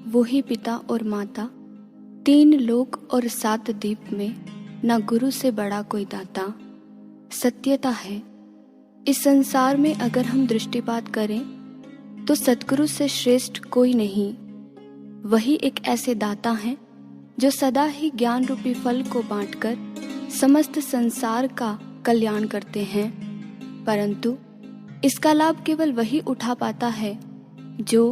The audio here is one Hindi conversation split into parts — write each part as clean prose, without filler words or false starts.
वही पिता और माता, 3 लोक और 7 द्वीप में न गुरु से बड़ा कोई दाता। सत्यता है, इस संसार में अगर हम दृष्टिपात करें तो सतगुरु से श्रेष्ठ कोई नहीं। वही एक ऐसे दाता हैं जो सदा ही ज्ञान रूपी फल को बांटकर समस्त संसार का कल्याण करते हैं, परंतु इसका लाभ केवल वही उठा पाता है जो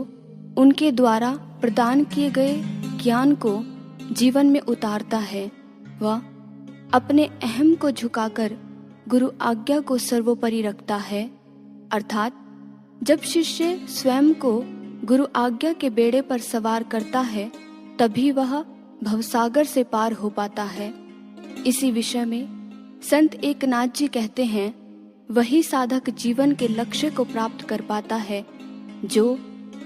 उनके द्वारा प्रदान किए गए ज्ञान को जीवन में उतारता है। वह अपने अहम को झुकाकर गुरु आज्ञा को सर्वोपरि रखता है, अर्थात जब शिष्य स्वयं को गुरु आज्ञा के बेड़े पर सवार करता है तभी वह भवसागर से पार हो पाता है। इसी विषय में संत एकनाथ जी कहते हैं, वही साधक जीवन के लक्ष्य को प्राप्त कर पाता है जो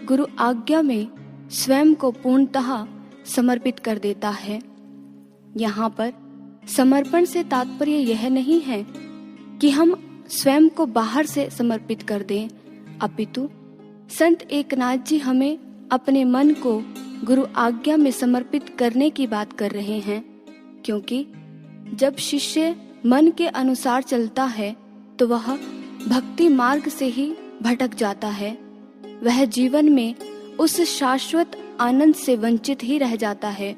गुरु आज्ञा में स्वयं को पूर्णतः समर्पित कर देता है। यहाँ पर समर्पण से तात्पर्य यह नहीं है कि हम स्वयं को बाहर से समर्पित कर दें, अपितु संत एकनाथ जी हमें अपने मन को गुरु आज्ञा में समर्पित करने की बात कर रहे हैं, क्योंकि जब शिष्य मन के अनुसार चलता है तो वह भक्ति मार्ग से ही भटक जाता है। वह जीवन में उस शाश्वत आनंद से वंचित ही रह जाता है।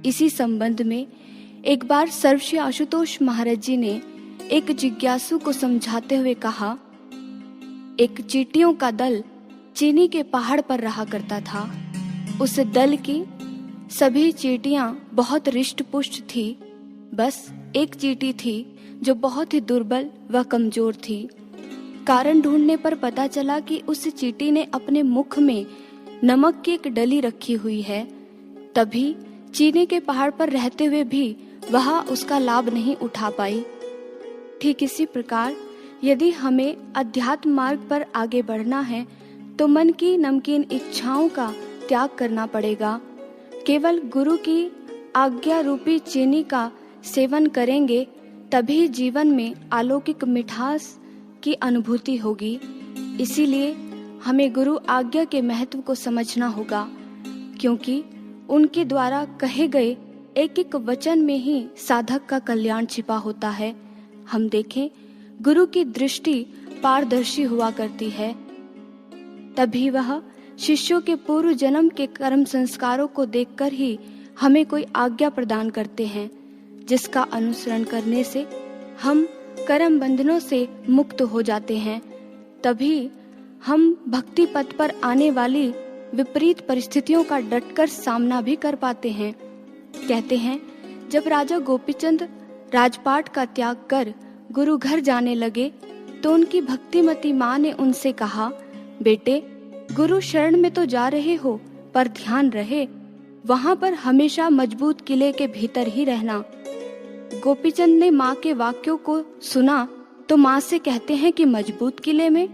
इसी संबंध में एक बार सर्वश्री आशुतोष महाराज जी ने एक जिज्ञासु को समझाते हुए कहा, एक चींटियों का दल चीनी के पहाड़ पर रहा करता था। उस दल की सभी चींटियां बहुत रिष्ट-पुष्ट थी, बस एक चींटी थी जो बहुत ही दुर्बल व कमजोर थी। कारण ढूंढने पर पता चला कि उस चींटी ने अपने मुख में नमक की एक डली रखी हुई है। तभी चीनी के पहाड़ पर रहते हुए भी वह उसका लाभ नहीं उठा पाई। ठीक इसी प्रकार यदि हमें अध्यात्म मार्ग पर आगे बढ़ना है तो मन की नमकीन इच्छाओं का त्याग करना पड़ेगा। केवल गुरु की आज्ञा रूपी चीनी का सेवन करेंगे तभी जीवन में अलौकिक मिठास की अनुभूति होगी। इसीलिए हमें गुरु आज्ञा के महत्व को समझना होगा, क्योंकि उनके द्वारा कहे गए एक एक वचन में ही साधक का कल्याण छिपा होता है। हम देखें, गुरु की दृष्टि पारदर्शी हुआ करती है, तभी वह शिष्यों के पूर्व जन्म के कर्म संस्कारों को देखकर ही हमें कोई आज्ञा प्रदान करते हैं, जिसका अनुसरण करने से हम कर्म बंधनों से मुक्त हो जाते हैं। तभी हम भक्ति पथ पर आने वाली विपरीत परिस्थितियों का डटकर सामना भी कर पाते हैं। कहते हैं, जब राजा गोपीचंद राजपाट का त्याग कर गुरु घर जाने लगे तो उनकी भक्तिमती माँ ने उनसे कहा, बेटे, गुरु शरण में तो जा रहे हो, पर ध्यान रहे वहां पर हमेशा मजबूत किले के भीतर ही रहना। गोपीचंद ने माँ के वाक्यों को सुना तो माँ से कहते हैं कि मजबूत किले में,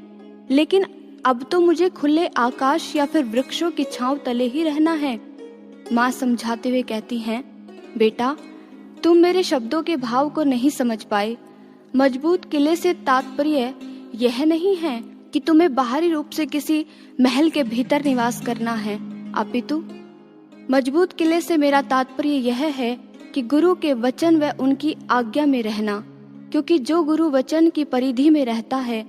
लेकिन अब तो मुझे खुले आकाश या फिर वृक्षों की छांव तले ही रहना है। माँ समझाते हुए कहती हैं, बेटा, तुम मेरे शब्दों के भाव को नहीं समझ पाए। मजबूत किले से तात्पर्य यह नहीं है कि तुम्हें बाहरी रूप से किसी महल के भीतर निवास करना है, अपितु मजबूत किले से मेरा तात्पर्य यह है कि गुरु के वचन व उनकी आज्ञा में रहना, क्योंकि जो गुरु वचन की परिधि में रहता है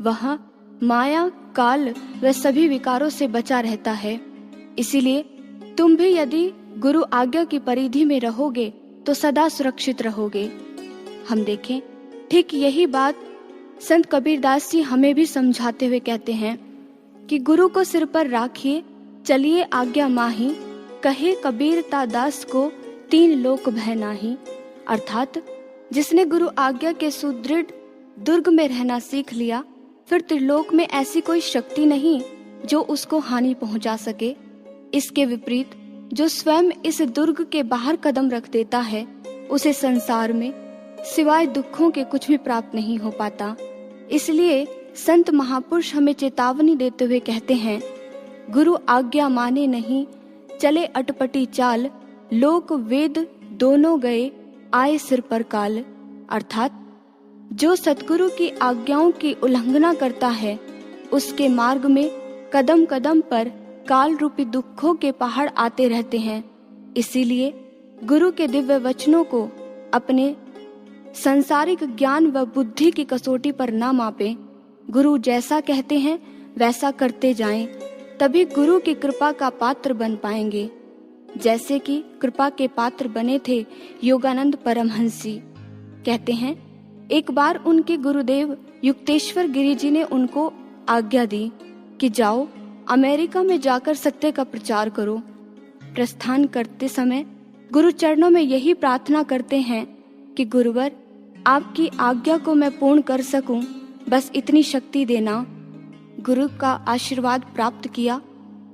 वह माया, काल व सभी विकारों से बचा रहता है। इसीलिए तुम भी यदि गुरु आज्ञा की परिधि में रहोगे तो सदा सुरक्षित रहोगे। हम देखें, ठीक यही बात संत कबीरदास जी हमें भी समझाते हुए कहते हैं कि गुरु को सिर पर राखिए, चलिए आज्ञा माही, कहे कबीर ता दास को 3 लोक भय नाही। अर्थात जिसने गुरु आज्ञा के सुदृढ़ दुर्ग में रहना सीख लिया, फिर त्रिलोक में ऐसी कोई शक्ति नहीं जो उसको हानि पहुंचा सके। इसके विपरीत जो स्वयं इस दुर्ग के बाहर कदम रख देता है, उसे संसार में सिवाय दुखों के कुछ भी प्राप्त नहीं हो पाता। इसलिए संत महापुरुष हमें चेतावनी देते हुए कहते हैं, गुरु आज्ञा माने नहीं, चले अटपटी चाल, लोक वेद दोनों गए, आए सिर पर काल। अर्थात जो सतगुरु की आज्ञाओं की उल्लंघना करता है, उसके मार्ग में कदम कदम पर काल रूपी दुखों के पहाड़ आते रहते हैं। इसीलिए गुरु के दिव्य वचनों को अपने सांसारिक ज्ञान व बुद्धि की कसौटी पर ना मापें। गुरु जैसा कहते हैं वैसा करते जाएं, तभी गुरु की कृपा का पात्र बन पाएंगे। जैसे कि कृपा के पात्र बने थे योगानंद परमहंसी। कहते हैं एक बार उनके गुरुदेव युक्तेश्वर गिरि जी ने उनको आज्ञा दी कि जाओ अमेरिका में जाकर सत्य का प्रचार करो। प्रस्थान करते समय गुरु चरणों में यही प्रार्थना करते हैं कि गुरुवर, आपकी आज्ञा को मैं पूर्ण कर सकूं, बस इतनी शक्ति देना। गुरु का आशीर्वाद प्राप्त किया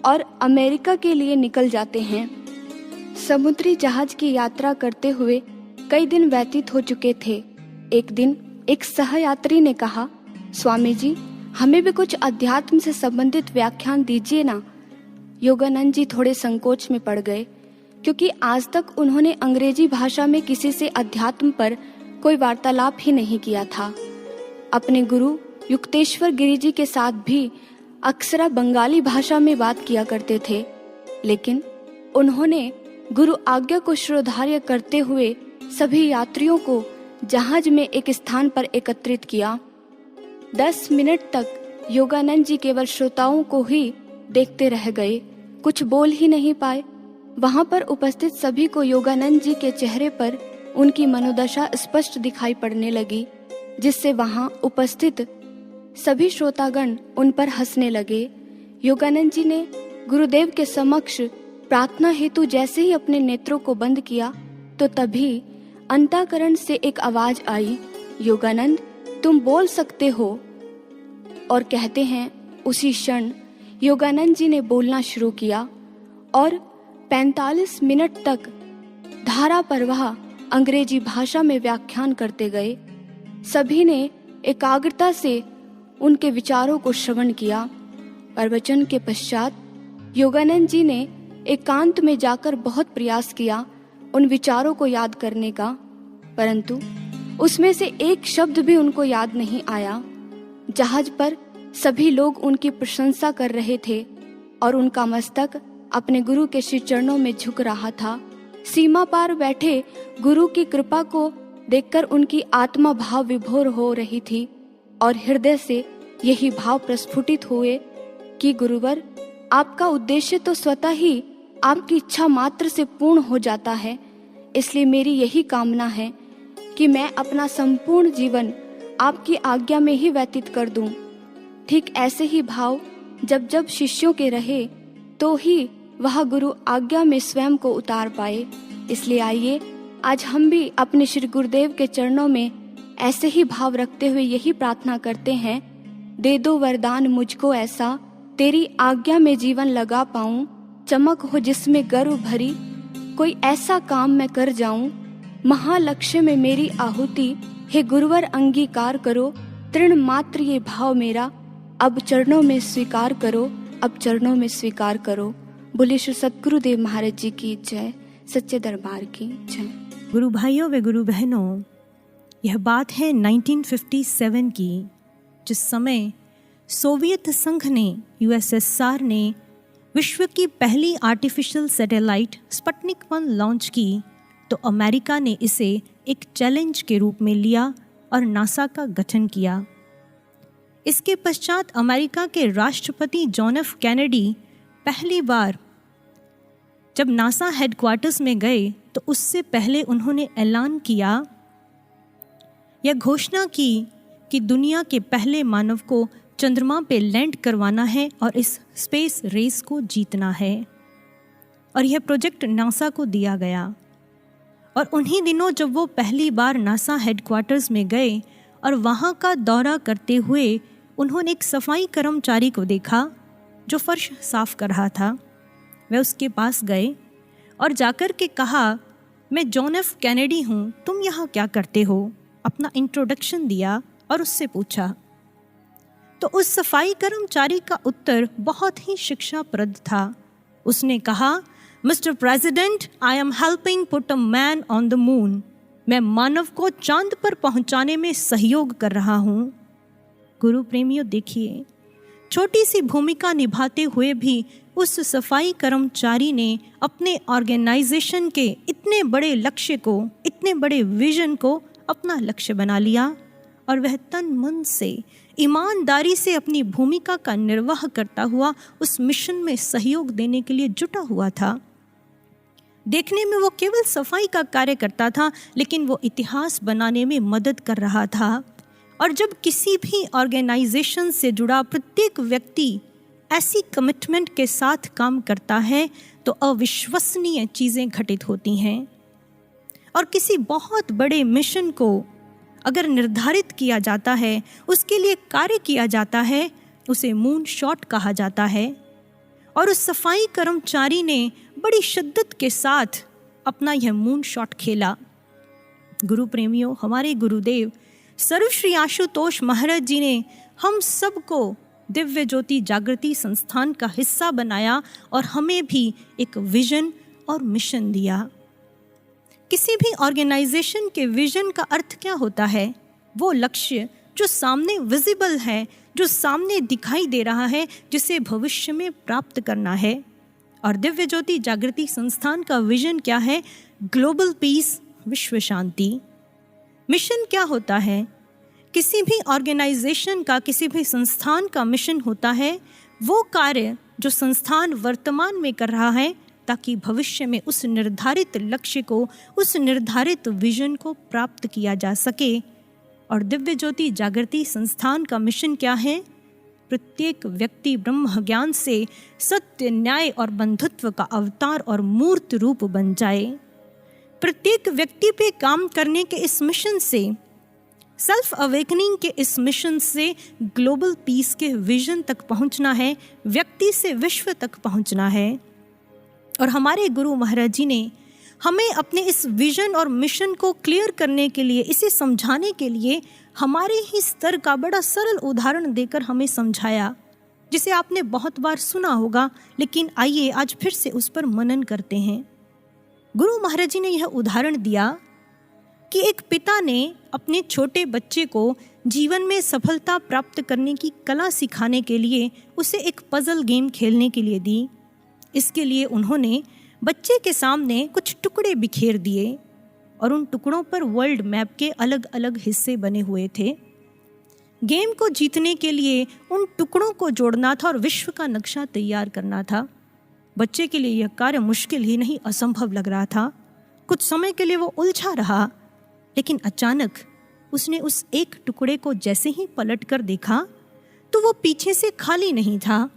और अमेरिका के लिए निकल जाते हैं। समुद्री जहाज की यात्रा करते हुए कई दिन व्यतीत हो चुके थे। एक दिन एक सहयात्री ने कहा, स्वामी जी, हमें भी कुछ अध्यात्म से संबंधित व्याख्यान दीजिए ना। योगानंद जी थोड़े संकोच में पड़ गए, क्योंकि आज तक उन्होंने अंग्रेजी भाषा में किसी से अध्यात्म पर कोई वार्तालाप ही नहीं किया था। अपने गुरु युक्तेश्वर गिरि जी के साथ भी अक्सर बंगाली भाषा में बात किया करते थे, लेकिन उन्होंने गुरु आज्ञा को श्रोधार्य करते हुए सभी यात्रियों को जहाज में एक स्थान पर एकत्रित किया। 10 मिनट तक योगानंद जी केवल श्रोताओं को ही देखते रह गए, कुछ बोल ही नहीं पाए। वहां पर उपस्थित सभी को योगानंद जी के चेहरे पर उनकी मनोदशा स्पष्ट दिखाई पड़ने लगी, जिससे वहां उपस्थित सभी श्रोतागण उन पर हंसने लगे। योगानंद जी ने गुरुदेव के समक्ष प्रार्थना हेतु जैसे ही अपने नेत्रों को बंद किया तो तभी अंतःकरण से एक आवाज आई, योगानंद, तुम बोल सकते हो। और कहते हैं उसी क्षण योगानंद जी ने बोलना शुरू किया और 45 मिनट तक धारा प्रवाह अंग्रेजी भाषा में व्याख्यान करते गए। सभी ने एकाग्रता से उनके विचारों को श्रवण किया। प्रवचन के पश्चात योगानंद जी ने एकांत में जाकर बहुत प्रयास किया उन विचारों को याद करने का, परंतु उसमें से एक शब्द भी उनको याद नहीं आया। जहाज पर सभी लोग उनकी प्रशंसा कर रहे थे और उनका मस्तक अपने गुरु के श्री चरणों में झुक रहा था। सीमा पार बैठे गुरु की कृपा को देखकर उनकी आत्मा भाव विभोर हो रही थी और हृदय से यही भाव प्रस्फुटित हुए कि गुरुवर, आपका उद्देश्य तो स्वतः ही आपकी इच्छा मात्र से पूर्ण हो जाता है, इसलिए मेरी यही कामना है कि मैं अपना संपूर्ण जीवन आपकी आज्ञा में ही व्यतीत कर दूं। ठीक ऐसे ही भाव जब जब शिष्यों के रहे तो ही वह गुरु आज्ञा में स्वयं को उतार पाए। इसलिए आइए आज हम भी अपने श्री गुरुदेव के चरणों में ऐसे ही भाव रखते हुए यही प्रार्थना करते हैं, दे दो वरदान मुझको ऐसा, तेरी आज्ञा में जीवन लगा पाऊं, चमक हो जिसमें गर्व भरी, कोई ऐसा काम मैं कर जाऊं, महालक्ष्य में मेरी आहुति, हे गुरुवर अंगीकार करो, तृण मात्र ये भाव मेरा, अब चरणों में स्वीकार करो, अब चरणों में स्वीकार करो। बोले श्री सद्गुरुदेव महाराज जी की जय, सच्चे दरबार की जय। गुरु भाइयों व गुरु बहनों, यह बात है 1957 की, जिस समय सोवियत संघ ने, यूएसएसआर ने विश्व की पहली आर्टिफिशियल सैटेलाइट स्पुतनिक 1 लॉन्च की, तो अमेरिका ने इसे एक चैलेंज के रूप में लिया और नासा का गठन किया। इसके पश्चात अमेरिका के राष्ट्रपति जॉन एफ कैनेडी पहली बार जब नासा हेडक्वार्टर्स में गए तो उससे पहले उन्होंने ऐलान किया, यह घोषणा की कि दुनिया के पहले मानव को चंद्रमा पे लैंड करवाना है और इस स्पेस रेस को जीतना है। और यह प्रोजेक्ट नासा को दिया गया। और उन्हीं दिनों जब वो पहली बार नासा हेडक्वार्टर्स में गए और वहाँ का दौरा करते हुए उन्होंने एक सफाई कर्मचारी को देखा जो फर्श साफ कर रहा था। वे उसके पास गए और जाकर के कहा, मैं जॉन एफ कैनेडी हूँ, तुम यहाँ क्या करते हो? अपना इंट्रोडक्शन दिया और उससे पूछा। तो उस सफाई कर्मचारी का उत्तर बहुत ही शिक्षाप्रद था। उसने कहा, mister president, I am helping put a man on the moon. मैं मानव को चांद पर पहुंचाने में सहयोग कर रहा हूं। गुरु प्रेमियों, देखिए, छोटी सी भूमिका निभाते हुए भी उस सफाई कर्मचारी ने अपने ऑर्गेनाइजेशन के इतने बड़े लक्ष्य को, इतने बड़े विजन को अपना लक्ष्य बना लिया और वह तन मन से, ईमानदारी से अपनी भूमिका का निर्वाह करता हुआ उस मिशन में सहयोग देने के लिए जुटा हुआ था। देखने में वो केवल सफाई का कार्य करता था, लेकिन वो इतिहास बनाने में मदद कर रहा था। और जब किसी भी ऑर्गेनाइजेशन से जुड़ा प्रत्येक व्यक्ति ऐसी कमिटमेंट के साथ काम करता है तो अविश्वसनीय चीज़ें घटित होती हैं। और किसी बहुत बड़े मिशन को अगर निर्धारित किया जाता है, उसके लिए कार्य किया जाता है, उसे मून शॉट कहा जाता है। और उस सफाई कर्मचारी ने बड़ी शिद्दत के साथ अपना यह मून शॉट खेला। गुरु प्रेमियों, हमारे गुरुदेव सर्वश्री आशुतोष महाराज जी ने हम सबको दिव्य ज्योति जागृति संस्थान का हिस्सा बनाया और हमें भी एक विजन और मिशन दिया। किसी भी ऑर्गेनाइजेशन के विजन का अर्थ क्या होता है? वो लक्ष्य जो सामने विजिबल है, जो सामने दिखाई दे रहा है, जिसे भविष्य में प्राप्त करना है। और दिव्य ज्योति जागृति संस्थान का विजन क्या है? ग्लोबल पीस, विश्व शांति। मिशन क्या होता है? किसी भी ऑर्गेनाइजेशन का, किसी भी संस्थान का मिशन होता है वो कार्य जो संस्थान वर्तमान में कर रहा है ताकि भविष्य में उस निर्धारित लक्ष्य को, उस निर्धारित विजन को प्राप्त किया जा सके। और दिव्य ज्योति जागृति संस्थान का मिशन क्या है? प्रत्येक व्यक्ति ब्रह्म ज्ञान से सत्य, न्याय और बंधुत्व का अवतार और मूर्त रूप बन जाए। प्रत्येक व्यक्ति पे काम करने के इस मिशन से, सेल्फ अवेकनिंग के इस मिशन से ग्लोबल पीस के विजन तक पहुंचना है, व्यक्ति से विश्व तक पहुंचना है। और हमारे गुरु महाराज जी ने हमें अपने इस विजन और मिशन को क्लियर करने के लिए, इसे समझाने के लिए हमारे ही स्तर का बड़ा सरल उदाहरण देकर हमें समझाया, जिसे आपने बहुत बार सुना होगा, लेकिन आइए आज फिर से उस पर मनन करते हैं। गुरु महाराज जी ने यह उदाहरण दिया कि एक पिता ने अपने छोटे बच्चे को जीवन में सफलता प्राप्त करने की कला सिखाने के लिए उसे एक पजल गेम खेलने के लिए दी। इसके लिए उन्होंने बच्चे के सामने कुछ टुकड़े बिखेर दिए और उन टुकड़ों पर वर्ल्ड मैप के अलग अलग हिस्से बने हुए थे। गेम को जीतने के लिए उन टुकड़ों को जोड़ना था और विश्व का नक्शा तैयार करना था। बच्चे के लिए यह कार्य मुश्किल ही नहीं, असंभव लग रहा था। कुछ समय के लिए वो उलझा रहा, लेकिन अचानक उसने उस एक टुकड़े को जैसे ही पलट कर देखा तो वो पीछे से खाली नहीं था।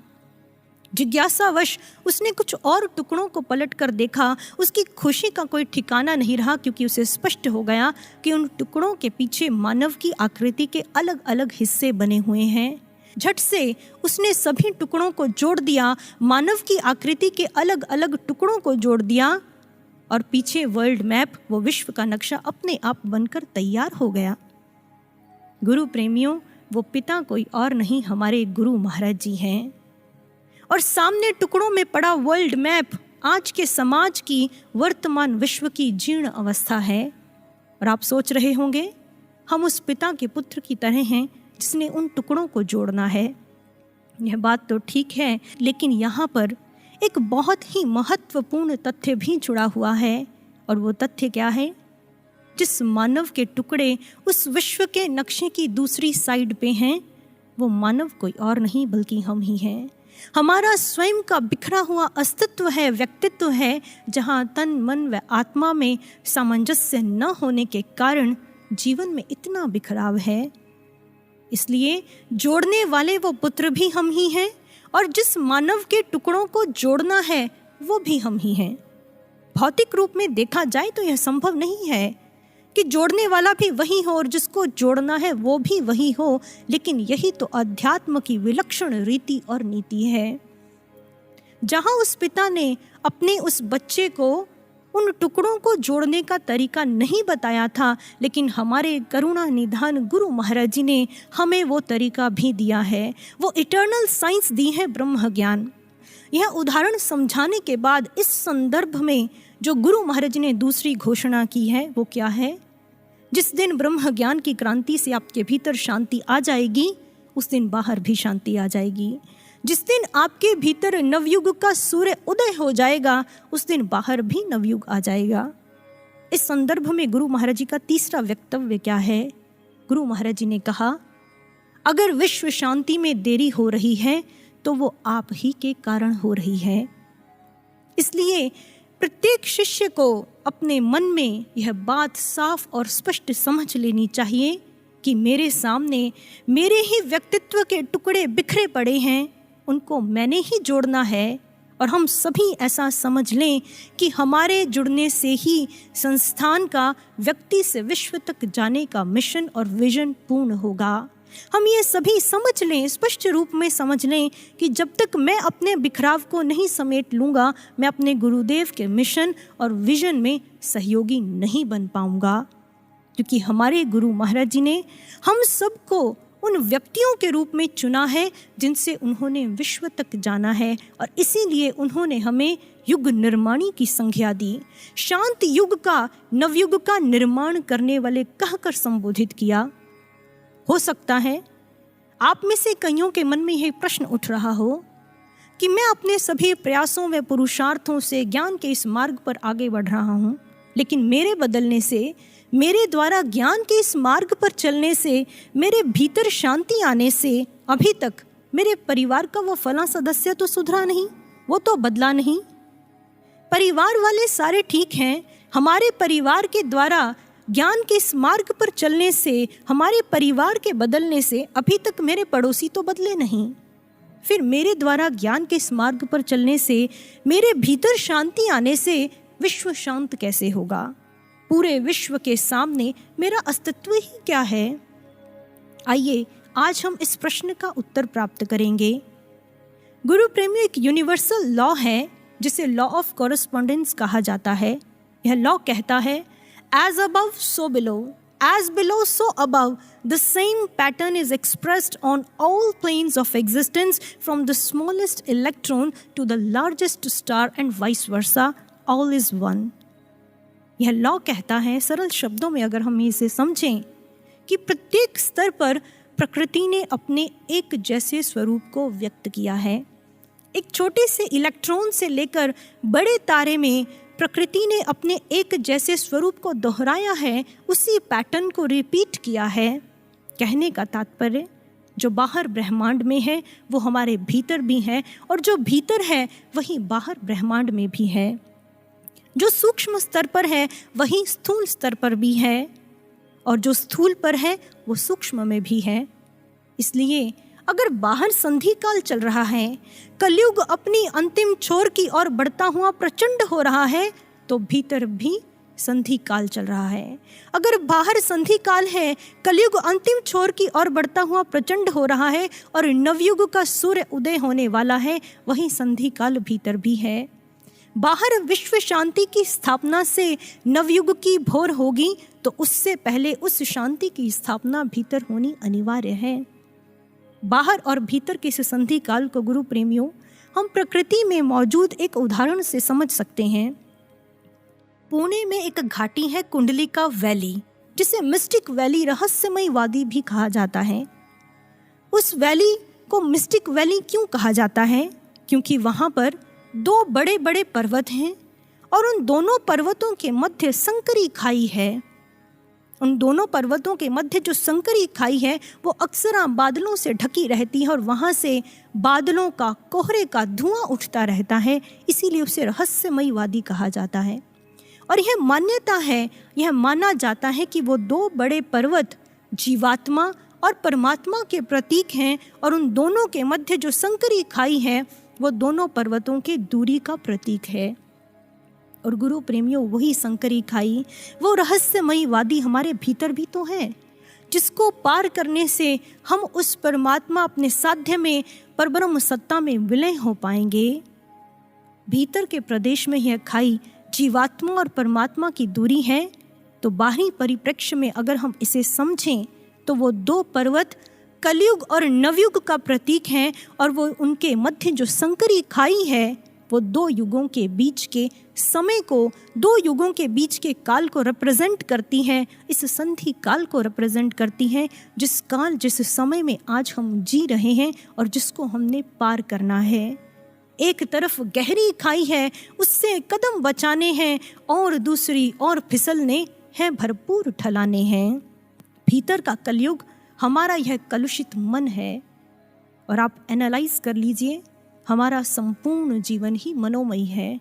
जिज्ञासावश उसने कुछ और टुकड़ों को पलट कर देखा। उसकी खुशी का कोई ठिकाना नहीं रहा, क्योंकि उसे स्पष्ट हो गया कि उन टुकड़ों के पीछे मानव की आकृति के अलग अलग हिस्से बने हुए हैं। झट से उसने सभी टुकड़ों को जोड़ दिया, मानव की आकृति के अलग अलग टुकड़ों को जोड़ दिया और पीछे वर्ल्ड मैप, वो विश्व का नक्शा अपने आप बनकर तैयार हो गया। गुरु प्रेमियों, वो पिता कोई और नहीं, हमारे गुरु महाराज जी हैं। और सामने टुकड़ों में पड़ा वर्ल्ड मैप आज के समाज की, वर्तमान विश्व की जीर्ण अवस्था है। और आप सोच रहे होंगे, हम उस पिता के पुत्र की तरह हैं जिसने उन टुकड़ों को जोड़ना है। यह बात तो ठीक है, लेकिन यहाँ पर एक बहुत ही महत्वपूर्ण तथ्य भी जुड़ा हुआ है। और वो तथ्य क्या है? जिस मानव के टुकड़े उस विश्व के नक्शे की दूसरी साइड पे हैं, वो मानव कोई और नहीं बल्कि हम ही हैं। हमारा स्वयं का बिखरा हुआ अस्तित्व है, व्यक्तित्व है, जहाँ तन मन व आत्मा में सामंजस्य न होने के कारण जीवन में इतना बिखराव है। इसलिए जोड़ने वाले वो पुत्र भी हम ही हैं और जिस मानव के टुकड़ों को जोड़ना है वो भी हम ही हैं। भौतिक रूप में देखा जाए तो यह संभव नहीं है कि जोड़ने वाला भी वही हो और जिसको जोड़ना है वो भी वही हो, लेकिन यही तो अध्यात्म की विलक्षण रीति और नीति है। जहां उस पिता ने अपने उस बच्चे को उन टुकड़ों को जोड़ने का तरीका नहीं बताया था, लेकिन हमारे करुणा निधान गुरु महाराज जी ने हमें वो तरीका भी दिया है। वो इटर्नल साइंस दी है, ब्रह्म ज्ञान। यह उदाहरण समझाने के बाद इस संदर्भ में जो गुरु महाराज ने दूसरी घोषणा की है वो क्या है? जिस दिन ब्रह्म ज्ञान की क्रांति से आपके भीतर शांति आ जाएगी, उस दिन बाहर भी शांति आ जाएगी। जिस दिन आपके भीतर नवयुग का सूर्य उदय हो जाएगा, उस दिन बाहर भी नवयुग आ जाएगा। इस संदर्भ में गुरु महाराज जी का तीसरा वक्तव्य क्या है? गुरु महाराज जी ने कहा, अगर विश्व शांति में देरी हो रही है तो वो आप ही के कारण हो रही है। इसलिए प्रत्येक शिष्य को अपने मन में यह बात साफ और स्पष्ट समझ लेनी चाहिए कि मेरे सामने मेरे ही व्यक्तित्व के टुकड़े बिखरे पड़े हैं, उनको मैंने ही जोड़ना है। और हम सभी ऐसा समझ लें कि हमारे जुड़ने से ही संस्थान का व्यक्ति से विश्व तक जाने का मिशन और विजन पूर्ण होगा। हम ये सभी समझ लें, स्पष्ट रूप में समझ लें कि जब तक मैं अपने बिखराव को नहीं समेट लूँगा, मैं अपने गुरुदेव के मिशन और विजन में सहयोगी नहीं बन पाऊँगा। क्योंकि हमारे गुरु महाराज जी ने हम सबको उन व्यक्तियों के रूप में चुना है जिनसे उन्होंने विश्व तक जाना है, और इसीलिए उन्होंने हमें युग निर्माणी की संज्ञा दी। शांत युग का, नवयुग का निर्माण करने वाले कहकर संबोधित किया। हो सकता है आप में से कईयों के मन में यह प्रश्न उठ रहा हो कि मैं अपने सभी प्रयासों व पुरुषार्थों से ज्ञान के इस मार्ग पर आगे बढ़ रहा हूँ, लेकिन मेरे बदलने से, मेरे द्वारा ज्ञान के इस मार्ग पर चलने से, मेरे भीतर शांति आने से अभी तक मेरे परिवार का वो फला सदस्य तो सुधरा नहीं, वो तो बदला नहीं। परिवार वाले सारे ठीक हैं, हमारे परिवार के द्वारा ज्ञान के इस मार्ग पर चलने से, हमारे परिवार के बदलने से अभी तक मेरे पड़ोसी तो बदले नहीं। फिर मेरे द्वारा ज्ञान के इस मार्ग पर चलने से, मेरे भीतर शांति आने से विश्व शांत कैसे होगा? पूरे विश्व के सामने मेरा अस्तित्व ही क्या है? आइए आज हम इस प्रश्न का उत्तर प्राप्त करेंगे। गुरु प्रेमियों, एक यूनिवर्सल लॉ है जिसे लॉ ऑफ कॉरेस्पॉन्डेंस कहा जाता है। यह लॉ कहता है, as above so below, as below so above, the same pattern is expressed on all planes of existence from the smallest electron to the largest star and vice versa, all is one। यह लॉ कहता है, सरल शब्दों में अगर हम इसे समझें, कि प्रत्येक स्तर पर प्रकृति ने अपने एक जैसे स्वरूप को व्यक्त किया है। एक छोटे से इलेक्ट्रॉन से लेकर बड़े तारे में प्रकृति ने अपने एक जैसे स्वरूप को दोहराया है, उसी पैटर्न को रिपीट किया है। कहने का तात्पर्य, जो बाहर ब्रह्मांड में है वो हमारे भीतर भी है, और जो भीतर है वही बाहर ब्रह्मांड में भी है। जो सूक्ष्म स्तर पर है वही स्थूल स्तर पर भी है, और जो स्थूल पर है वो सूक्ष्म में भी है। इसलिए अगर बाहर संधि काल चल रहा है, कलयुग अपनी अंतिम छोर की ओर बढ़ता हुआ प्रचंड हो रहा है, तो भीतर भी संधि काल चल रहा है। अगर बाहर संधि काल है, कलयुग अंतिम छोर की ओर बढ़ता हुआ प्रचंड हो रहा है, और नवयुग का सूर्य उदय होने वाला है, वहीं संधि काल भीतर भी है। बाहर विश्व शांति की स्थापना से नवयुग की भोर होगी, तो उससे पहले उस शांति की स्थापना भीतर होनी अनिवार्य है। बाहर और भीतर के इस संधि काल को गुरु प्रेमियों हम प्रकृति में मौजूद एक उदाहरण से समझ सकते हैं। पुणे में एक घाटी है कुंडलिका वैली, जिसे मिस्टिक वैली, रहस्यमय वादी भी कहा जाता है। उस वैली को मिस्टिक वैली क्यों कहा जाता है? क्योंकि वहाँ पर दो बड़े बड़े पर्वत हैं, और उन दोनों पर्वतों के मध्य संकरी खाई है। उन दोनों पर्वतों के मध्य जो संकरी खाई है वो अक्सर बादलों से ढकी रहती है, और वहाँ से बादलों का, कोहरे का धुआं उठता रहता है। इसीलिए उसे रहस्यमयी वादी कहा जाता है। और यह मान्यता है, यह माना जाता है कि वो दो बड़े पर्वत जीवात्मा और परमात्मा के प्रतीक हैं, और उन दोनों के मध्य जो संकरी खाई है वो दोनों पर्वतों के दूरी का प्रतीक है। और गुरु प्रेमियों, वही संकरी खाई, वो रहस्यमयी वादी हमारे भीतर भी तो है, जिसको पार करने से हम उस परमात्मा, अपने साध्य में, परब्रह्म सत्ता में विलय हो पाएंगे। भीतर के प्रदेश में यह खाई जीवात्मा और परमात्मा की दूरी है, तो बाहरी परिप्रेक्ष्य में अगर हम इसे समझें तो वो दो पर्वत कलयुग और नवयुग का प्रतीक हैं, और वो उनके मध्य जो संकरी खाई है वो दो युगों के बीच के समय को, दो युगों के बीच के काल को रिप्रेजेंट करती है, इस संधि काल को रिप्रेजेंट करती है, जिस काल, जिस समय में आज हम जी रहे हैं और जिसको हमने पार करना है। एक तरफ गहरी खाई है, उससे कदम बचाने हैं, और दूसरी ओर फिसलने हैं, भरपूर ढलाने हैं। भीतर का कलयुग हमारा यह कलुषित मन है, और आप एनालाइज कर लीजिए, हमारा संपूर्ण जीवन ही मनोमय है।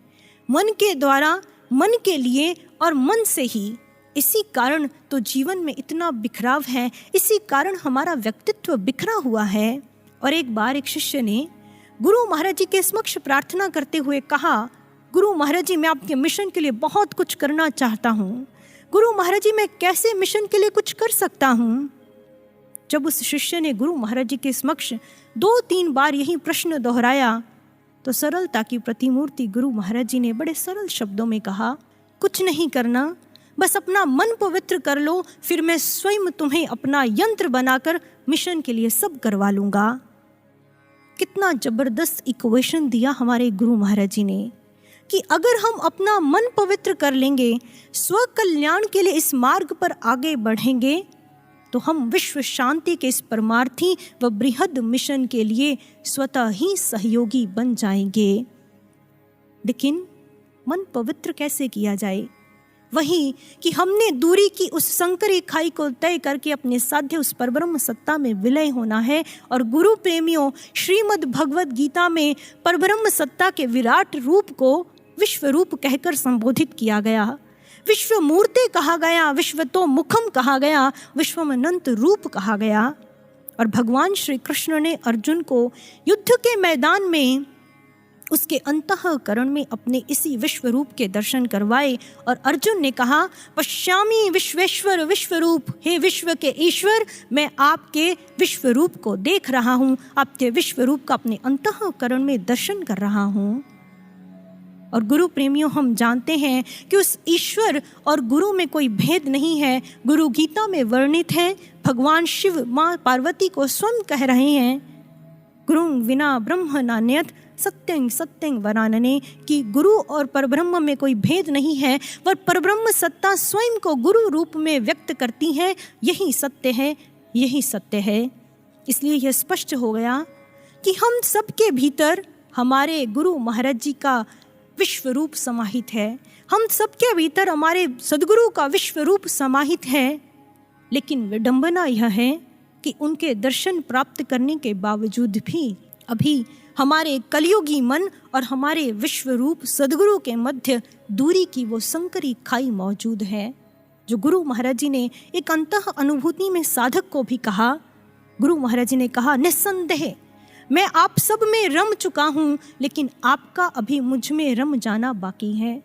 मन के द्वारा, मन के लिए और मन से ही। इसी कारण तो जीवन में इतना बिखराव है, इसी कारण हमारा व्यक्तित्व बिखरा हुआ है। और एक बार एक शिष्य ने गुरु महाराज जी के समक्ष प्रार्थना करते हुए कहा, गुरु महाराज जी, मैं आपके मिशन के लिए बहुत कुछ करना चाहता हूँ। गुरु महाराज जी, मैं कैसे मिशन के लिए कुछ कर सकता हूँ? जब उस शिष्य ने गुरु महाराज जी के समक्ष 2-3 बार यही प्रश्न दोहराया, तो सरलता की प्रतिमूर्ति गुरु महाराज जी ने बड़े सरल शब्दों में कहा, कुछ नहीं करना, बस अपना मन पवित्र कर लो, फिर मैं स्वयं तुम्हें अपना यंत्र बनाकर मिशन के लिए सब करवा लूंगा। कितना जबरदस्त इक्वेशन दिया हमारे गुरु महाराज जी ने कि अगर हम अपना मन पवित्र कर लेंगे, स्व कल्याण के लिए इस मार्ग पर आगे बढ़ेंगे, तो हम विश्व शांति के इस परमार्थी व बृहद मिशन के लिए स्वतः ही सहयोगी बन जाएंगे। लेकिन मन पवित्र कैसे किया जाए? वही कि हमने दूरी की उस संकरी खाई को तय करके अपने साध्य उस परब्रह्म सत्ता में विलय होना है। और गुरु प्रेमियों, श्रीमद् भगवद गीता में परब्रह्म सत्ता के विराट रूप को विश्व रूप कहकर संबोधित किया गया, विश्व मूर्ति कहा गया, विश्व तो मुखम कहा गया, विश्वमनंत रूप कहा गया। और भगवान श्री कृष्ण ने अर्जुन को युद्ध के मैदान में उसके अंतःकरण में अपने इसी विश्व रूप के दर्शन करवाए। और अर्जुन ने कहा, पश्यामि विश्वेश्वर विश्वरूप, हे विश्व के ईश्वर, मैं आपके विश्व रूप को देख रहा हूँ, आपके विश्व रूप का अपने अंतःकरण में दर्शन कर रहा हूँ। और गुरु प्रेमियों, हम जानते हैं कि उस ईश्वर और गुरु में कोई भेद नहीं है। गुरु गीता में वर्णित है, भगवान शिव माँ पार्वती को स्वयं कह रहे हैं, गुरु विना ब्रह्म नान्यत सत्यं सत्यं वरानने, कि गुरु और परब्रह्म में कोई भेद नहीं है, पर परब्रह्म सत्ता स्वयं को गुरु रूप में व्यक्त करती है। यही सत्य है, यही सत्य है। इसलिए यह स्पष्ट हो गया कि हम सबके भीतर हमारे गुरु महाराज जी का विश्व रूप समाहित है, हम सबके भीतर हमारे सदगुरु का विश्व रूप समाहित है। लेकिन विडंबना यह है कि उनके दर्शन प्राप्त करने के बावजूद भी अभी हमारे कलयुगी मन और हमारे विश्व रूप सदगुरु के मध्य दूरी की वो संकरी खाई मौजूद है, जो गुरु महाराज जी ने एक अंतः अनुभूति में साधक को भी कहा। गुरु महाराज जी ने कहा, निस्संदेह मैं आप सब में रम चुका हूँ, लेकिन आपका अभी मुझ में रम जाना बाकी है।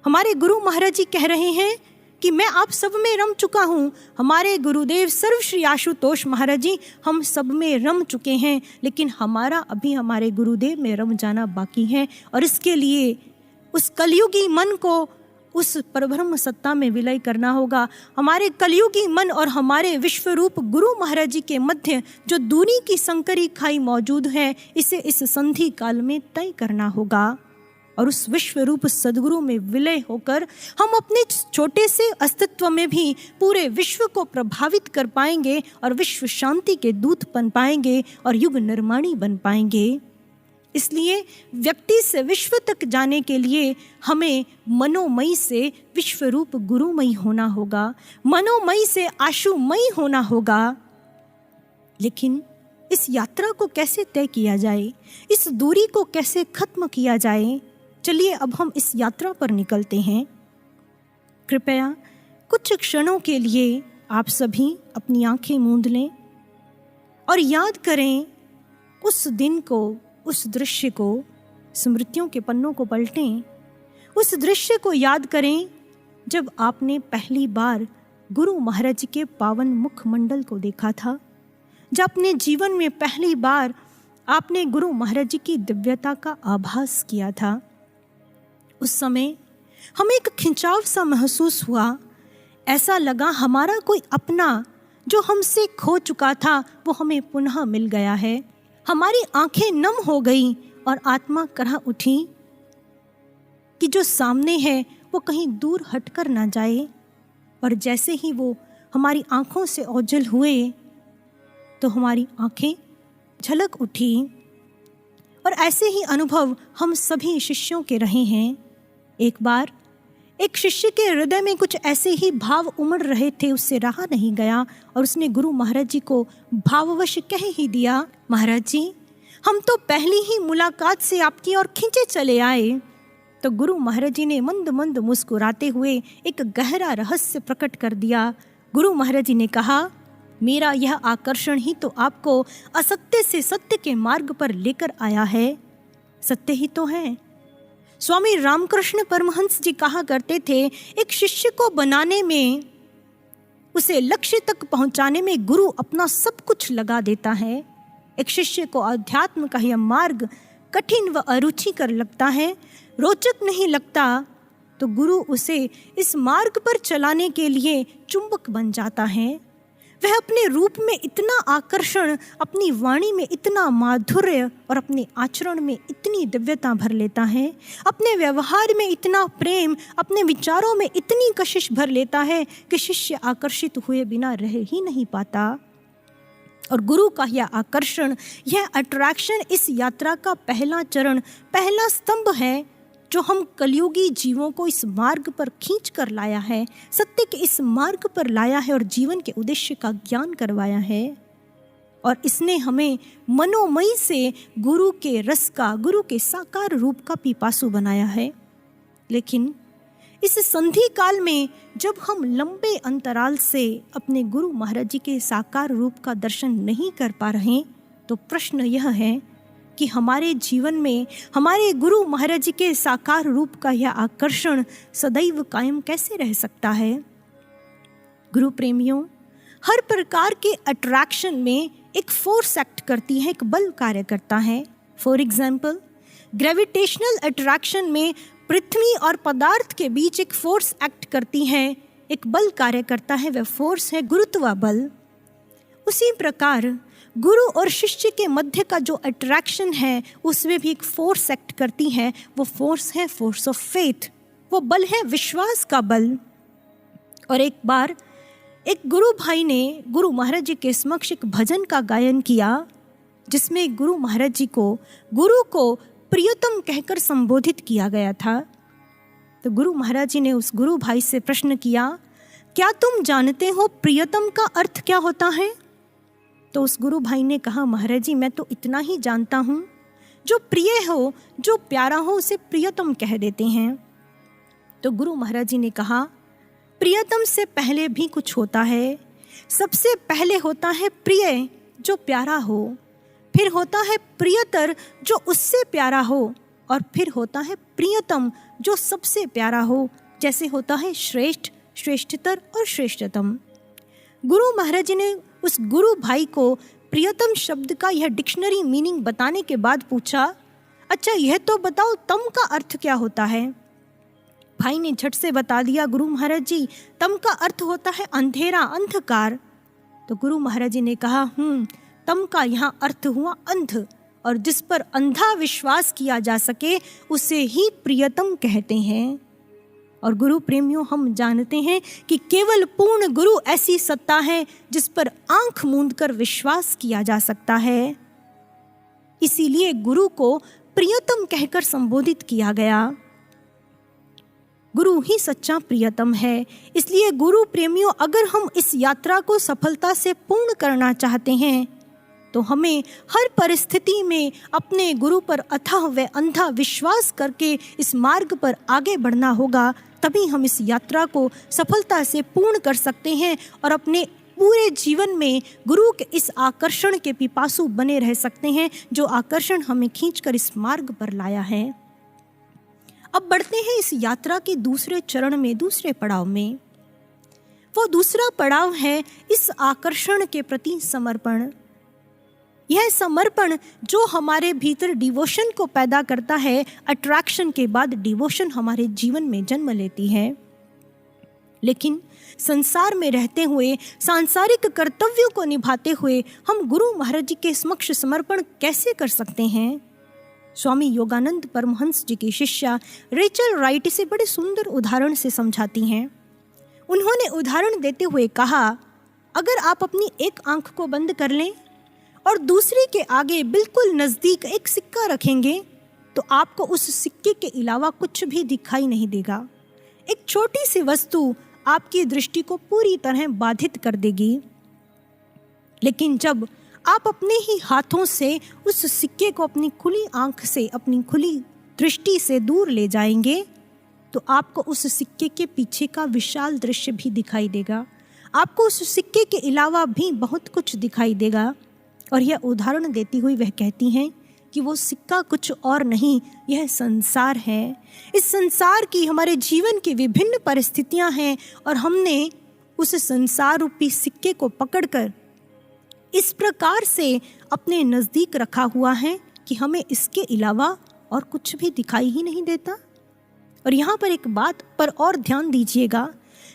हमारे गुरु महाराज जी कह रहे हैं कि मैं आप सब में रम चुका हूँ। हमारे गुरुदेव सर्वश्री आशुतोष महाराज जी हम सब में रम चुके हैं, लेकिन हमारा अभी हमारे गुरुदेव में रम जाना बाकी है। और इसके लिए उस कलयुगी मन को उस परब्रह्म सत्ता में विलय करना होगा। हमारे कलयुगी मन और हमारे विश्वरूप गुरु महाराज जी के मध्य जो दूरी की संकरी खाई मौजूद है, इसे इस संधि काल में तय करना होगा। और उस विश्वरूप सदगुरु में विलय होकर हम अपने छोटे से अस्तित्व में भी पूरे विश्व को प्रभावित कर पाएंगे और विश्व शांति के दूत बन पाएंगे और युग निर्माणी बन पाएंगे। इसलिए व्यक्ति से विश्व तक जाने के लिए हमें मनोमयी से विश्वरूप गुरुमयी होना होगा, मनोमयी से आशुमयी होना होगा। लेकिन इस यात्रा को कैसे तय किया जाए, इस दूरी को कैसे खत्म किया जाए? चलिए अब हम इस यात्रा पर निकलते हैं। कृपया कुछ क्षणों के लिए आप सभी अपनी आंखें मूंद लें और याद करें उस दिन को, उस दृश्य को, स्मृतियों के पन्नों को पलटें। उस दृश्य को याद करें जब आपने पहली बार गुरु महाराज जी के पावन मुखमंडल को देखा था, जब अपने जीवन में पहली बार आपने गुरु महाराज जी की दिव्यता का आभास किया था। उस समय हमें एक खिंचाव सा महसूस हुआ, ऐसा लगा हमारा कोई अपना जो हमसे खो चुका था वो हमें पुनः मिल गया है। हमारी आंखें नम हो गई और आत्मा करह उठी कि जो सामने है वो कहीं दूर हटकर ना जाए। और जैसे ही वो हमारी आंखों से ओझल हुए तो हमारी आंखें झलक उठी। और ऐसे ही अनुभव हम सभी शिष्यों के रहे हैं। एक बार एक शिष्य के हृदय में कुछ ऐसे ही भाव उमड़ रहे थे, उससे रहा नहीं गया और उसने गुरु महाराज जी को भाववश कह ही दिया, महाराज जी हम तो पहली ही मुलाकात से आपकी ओर खींचे चले आए। तो गुरु महाराज जी ने मंद मंद मुस्कुराते हुए एक गहरा रहस्य प्रकट कर दिया। गुरु महाराज जी ने कहा, मेरा यह आकर्षण ही तो आपको असत्य से सत्य के मार्ग पर लेकर आया है। सत्य ही तो है। स्वामी रामकृष्ण परमहंस जी कहा करते थे, एक शिष्य को बनाने में, उसे लक्ष्य तक पहुंचाने में गुरु अपना सब कुछ लगा देता है। एक शिष्य को अध्यात्म का यह मार्ग कठिन व अरुचिकर लगता है, रोचक नहीं लगता, तो गुरु उसे इस मार्ग पर चलाने के लिए चुंबक बन जाता है। वह अपने रूप में इतना आकर्षण, अपनी वाणी में इतना माधुर्य और अपने आचरण में इतनी दिव्यता भर लेता है, अपने व्यवहार में इतना प्रेम, अपने विचारों में इतनी कशिश भर लेता है कि शिष्य आकर्षित हुए बिना रह ही नहीं पाता। और गुरु का यह आकर्षण, यह अट्रैक्शन इस यात्रा का पहला चरण, पहला स्तंभ है जो हम कलयुगी जीवों को इस मार्ग पर खींच कर लाया है, सत्य के इस मार्ग पर लाया है और जीवन के उद्देश्य का ज्ञान करवाया है। और इसने हमें मनोमयी से गुरु के रस का, गुरु के साकार रूप का पिपासु बनाया है। लेकिन इस संधि काल में जब हम लंबे अंतराल से अपने गुरु महाराज जी के साकार रूप का दर्शन नहीं कर पा रहे, तो प्रश्न यह है कि हमारे जीवन में हमारे गुरु महाराज जी के साकार रूप का यह आकर्षण सदैव कायम कैसे रह सकता है। गुरु प्रेमियों, हर प्रकार के अट्रैक्शन में एक फोर्स एक्ट करती है, एक बल कार्य करता है। फॉर एग्जाम्पल, ग्रेविटेशनल अट्रैक्शन में पृथ्वी और पदार्थ के बीच एक फोर्स एक्ट करती है, एक बल कार्य करता है, वह फोर्स है गुरुत्व बल। उसी प्रकार गुरु और शिष्य के मध्य का जो अट्रैक्शन है उसमें भी एक फोर्स एक्ट करती है, वो फोर्स है फोर्स ऑफ फेथ, वो बल है विश्वास का बल। और एक बार एक गुरु भाई ने गुरु महाराज जी के समक्ष एक भजन का गायन किया, जिसमें गुरु महाराज जी को गुरु को प्रियतम कहकर संबोधित किया गया था। तो गुरु महाराज जी ने उस गुरु भाई से प्रश्न किया, क्या तुम जानते हो प्रियतम का अर्थ क्या होता है? तो उस गुरु भाई ने कहा, महाराज जी मैं तो इतना ही जानता हूँ, जो प्रिय हो, जो प्यारा हो उसे प्रियतम कह देते हैं। तो गुरु महाराज जी ने कहा, प्रियतम से पहले भी कुछ होता है। सबसे पहले होता है प्रिय, जो प्यारा हो, फिर होता है प्रियतर, जो उससे प्यारा हो, और फिर होता है प्रियतम, जो सबसे प्यारा हो। जैसे होता है श्रेष्ठ, श्रेष्ठतर और श्रेष्ठतम। गुरु महाराज जी ने उस गुरु भाई को प्रियतम शब्द का यह डिक्शनरी मीनिंग बताने के बाद पूछा, अच्छा यह तो बताओ तम का अर्थ क्या होता है? भाई ने झट से बता दिया, गुरु महाराज जी तम का अर्थ होता है अंधेरा, अंधकार। तो गुरु महाराज जी ने कहा, तम का यहाँ अर्थ हुआ अंध, और जिस पर अंधा विश्वास किया जा सके उसे ही प्रियतम कहते हैं। और गुरु प्रेमियों, हम जानते हैं कि केवल पूर्ण गुरु ऐसी सत्ता है जिस पर आंख मूंद कर विश्वास किया जा सकता है। इसीलिए गुरु को प्रियतम कहकर संबोधित किया गया। गुरु ही सच्चा प्रियतम है। इसलिए गुरु प्रेमियों, अगर हम इस यात्रा को सफलता से पूर्ण करना चाहते हैं तो हमें हर परिस्थिति में अपने गुरु पर अथाह व अंधा विश्वास करके इस मार्ग पर आगे बढ़ना होगा। तभी हम इस यात्रा को सफलता से पूर्ण कर सकते हैं और अपने पूरे जीवन में गुरु के इस आकर्षण के पिपासु बने रह सकते हैं, जो आकर्षण हमें खींचकर इस मार्ग पर लाया है। अब बढ़ते हैं इस यात्रा के दूसरे चरण में, दूसरे पड़ाव में। वो दूसरा पड़ाव है इस आकर्षण के प्रति समर्पण। यह समर्पण जो हमारे भीतर डिवोशन को पैदा करता है, अट्रैक्शन के बाद डिवोशन हमारे जीवन में जन्म लेती है। लेकिन संसार में रहते हुए, सांसारिक कर्तव्यों को निभाते हुए हम गुरु महाराज जी के समक्ष समर्पण कैसे कर सकते हैं? स्वामी योगानंद परमहंस जी की शिष्या रेचल राइट इसे बड़े सुंदर उदाहरण से समझाती हैं। उन्होंने उदाहरण देते हुए कहा, अगर आप अपनी एक आंख को बंद कर लें और दूसरी के आगे बिल्कुल नज़दीक एक सिक्का रखेंगे तो आपको उस सिक्के के अलावा कुछ भी दिखाई नहीं देगा। एक छोटी सी वस्तु आपकी दृष्टि को पूरी तरह बाधित कर देगी, लेकिन जब आप अपने ही हाथों से उस सिक्के को अपनी खुली आंख से, अपनी खुली दृष्टि से दूर ले जाएंगे तो आपको उस सिक्के के पीछे का विशाल दृश्य भी दिखाई देगा। आपको उस सिक्के के अलावा भी बहुत कुछ दिखाई देगा। और यह उदाहरण देती हुई वह कहती हैं कि वो सिक्का कुछ और नहीं, यह संसार है। इस संसार की हमारे जीवन की विभिन्न परिस्थितियां हैं और हमने उस संसार रूपी सिक्के को पकड़कर इस प्रकार से अपने नज़दीक रखा हुआ है कि हमें इसके अलावा और कुछ भी दिखाई ही नहीं देता। और यहाँ पर एक बात पर और ध्यान दीजिएगा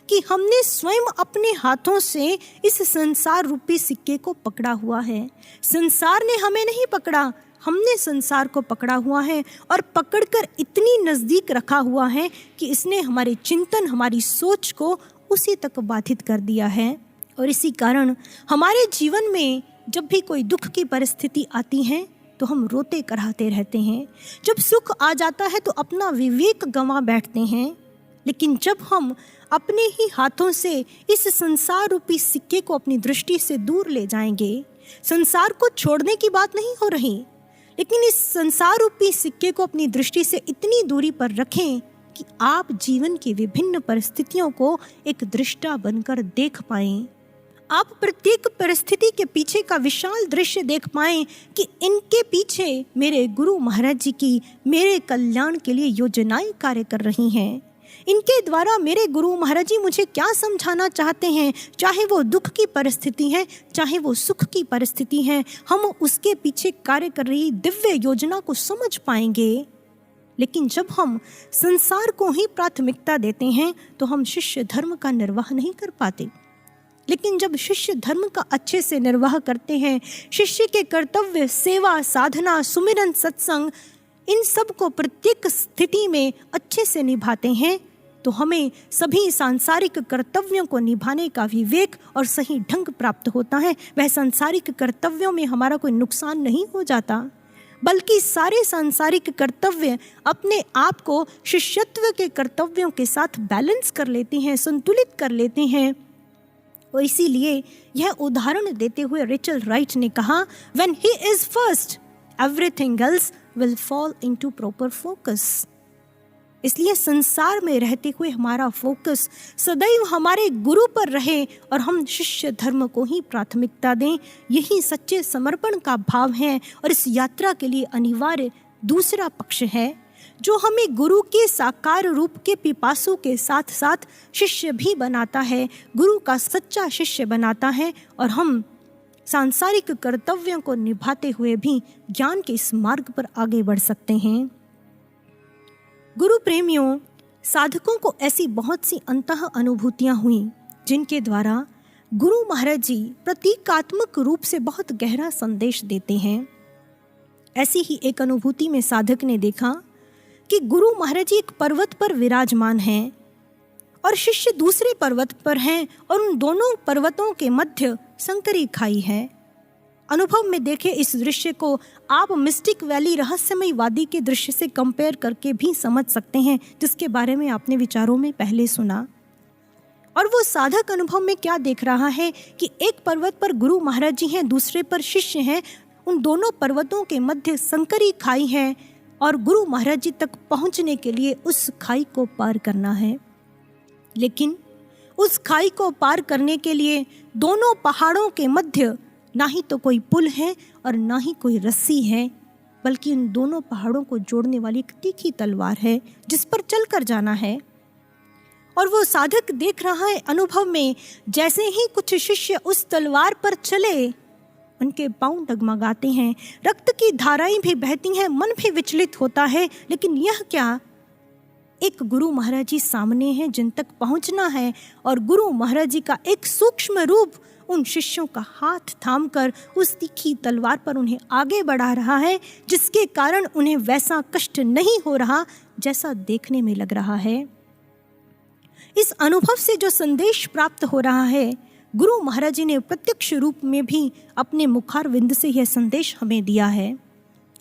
कि हमने स्वयं अपने हाथों से इस संसार रूपी सिक्के को पकड़ा हुआ है। संसार ने हमें नहीं पकड़ा, हमने संसार को पकड़ा हुआ है और पकड़कर इतनी नज़दीक रखा हुआ है कि इसने हमारे चिंतन, हमारी सोच को उसी तक बाधित कर दिया है। और इसी कारण हमारे जीवन में जब भी कोई दुख की परिस्थिति आती है तो हम रोते कराहते रहते हैं। जब सुख आ जाता है तो अपना विवेक गंवा बैठते हैं। लेकिन जब हम अपने ही हाथों से इस संसार रूपी सिक्के को अपनी दृष्टि से दूर ले जाएंगे, संसार को छोड़ने की बात नहीं हो रही, लेकिन इस संसार रूपी सिक्के को अपनी दृष्टि से इतनी दूरी पर रखें कि आप जीवन की विभिन्न परिस्थितियों को एक दृष्टा बनकर देख पाएं। आप प्रत्येक परिस्थिति के पीछे का विशाल दृश्य देख पाएं कि इनके पीछे मेरे गुरु महाराज जी की मेरे कल्याण के लिए योजनाएं कार्य कर रही हैं। इनके द्वारा मेरे गुरु महाराज जी मुझे क्या समझाना चाहते हैं, चाहे वो दुख की परिस्थिति है, चाहे वो सुख की परिस्थिति है, हम उसके पीछे कार्य कर रही दिव्य योजना को समझ पाएंगे। लेकिन जब हम संसार को ही प्राथमिकता देते हैं तो हम शिष्य धर्म का निर्वाह नहीं कर पाते। लेकिन जब शिष्य धर्म का अच्छे से निर्वाह करते हैं, शिष्य के कर्तव्य, सेवा, साधना, सुमिरन, सत्संग, इन सब को प्रत्येक स्थिति में अच्छे से निभाते हैं तो हमें सभी सांसारिक कर्तव्यों को निभाने का विवेक और सही ढंग प्राप्त होता है। वह सांसारिक कर्तव्यों में हमारा कोई नुकसान नहीं हो जाता, बल्कि सारे सांसारिक कर्तव्य अपने आप को शिष्यत्व के कर्तव्यों के साथ बैलेंस कर लेते हैं, संतुलित कर लेते हैं। और इसीलिए यह उदाहरण देते हुए रेचल राइट ने कहा, When he is first, everything else will fall into proper focus। इसलिए संसार में रहते हुए हमारा फोकस सदैव हमारे गुरु पर रहे और हम शिष्य धर्म को ही प्राथमिकता दें। यही सच्चे समर्पण का भाव है और इस यात्रा के लिए अनिवार्य दूसरा पक्ष है जो हमें गुरु के साकार रूप के पिपासु के साथ साथ शिष्य भी बनाता है, गुरु का सच्चा शिष्य बनाता है और हम सांसारिक कर्तव्यों को निभाते हुए भी ज्ञान के इस मार्ग पर आगे बढ़ सकते हैं। गुरु प्रेमियों, साधकों को ऐसी बहुत सी अंतः अनुभूतियां हुई जिनके द्वारा गुरु महाराज जी प्रतीकात्मक रूप से बहुत गहरा संदेश देते हैं। ऐसी ही एक अनुभूति में साधक ने देखा कि गुरु महाराज जी एक पर्वत पर विराजमान हैं और शिष्य दूसरे पर्वत पर हैं और उन दोनों पर्वतों के मध्य संकरी खाई है। अनुभव में देखे इस दृश्य को आप मिस्टिक वैली रहस्यमय वादी के दृश्य से कंपेयर करके भी समझ सकते हैं, जिसके बारे में आपने विचारों में पहले सुना। और वो साधक अनुभव में क्या देख रहा है कि एक पर्वत पर गुरु महाराज जी हैं, दूसरे पर शिष्य हैं, उन दोनों पर्वतों के मध्य संकरी खाई है और गुरु महाराज जी तक पहुंचने के लिए उस खाई को पार करना है। लेकिन उस खाई को पार करने के लिए दोनों पहाड़ों के मध्य ना ही तो कोई पुल है और ना ही कोई रस्सी है, बल्कि इन दोनों पहाड़ों को जोड़ने वाली एक तीखी तलवार है जिस पर चलकर जाना है। और वो साधक देख रहा है अनुभव में, जैसे ही कुछ शिष्य उस तलवार पर चले उनके पांव डगमगाते हैं, रक्त की धाराएं भी बहती हैं, मन भी विचलित होता है। लेकिन यह क्या, एक गुरु महाराज जी सामने हैं जिन तक पहुंचना है और गुरु महाराज जी का एक सूक्ष्म रूप उन शिष्यों का हाथ थामकर उस तीखी तलवार पर उन्हें आगे बढ़ा रहा है, जिसके कारण उन्हें वैसा कष्ट नहीं हो रहा जैसा देखने में लग रहा है। इस अनुभव से जो संदेश प्राप्त हो रहा है, गुरु महाराज जी ने प्रत्यक्ष रूप में भी अपने मुखारविंद से यह संदेश हमें दिया है।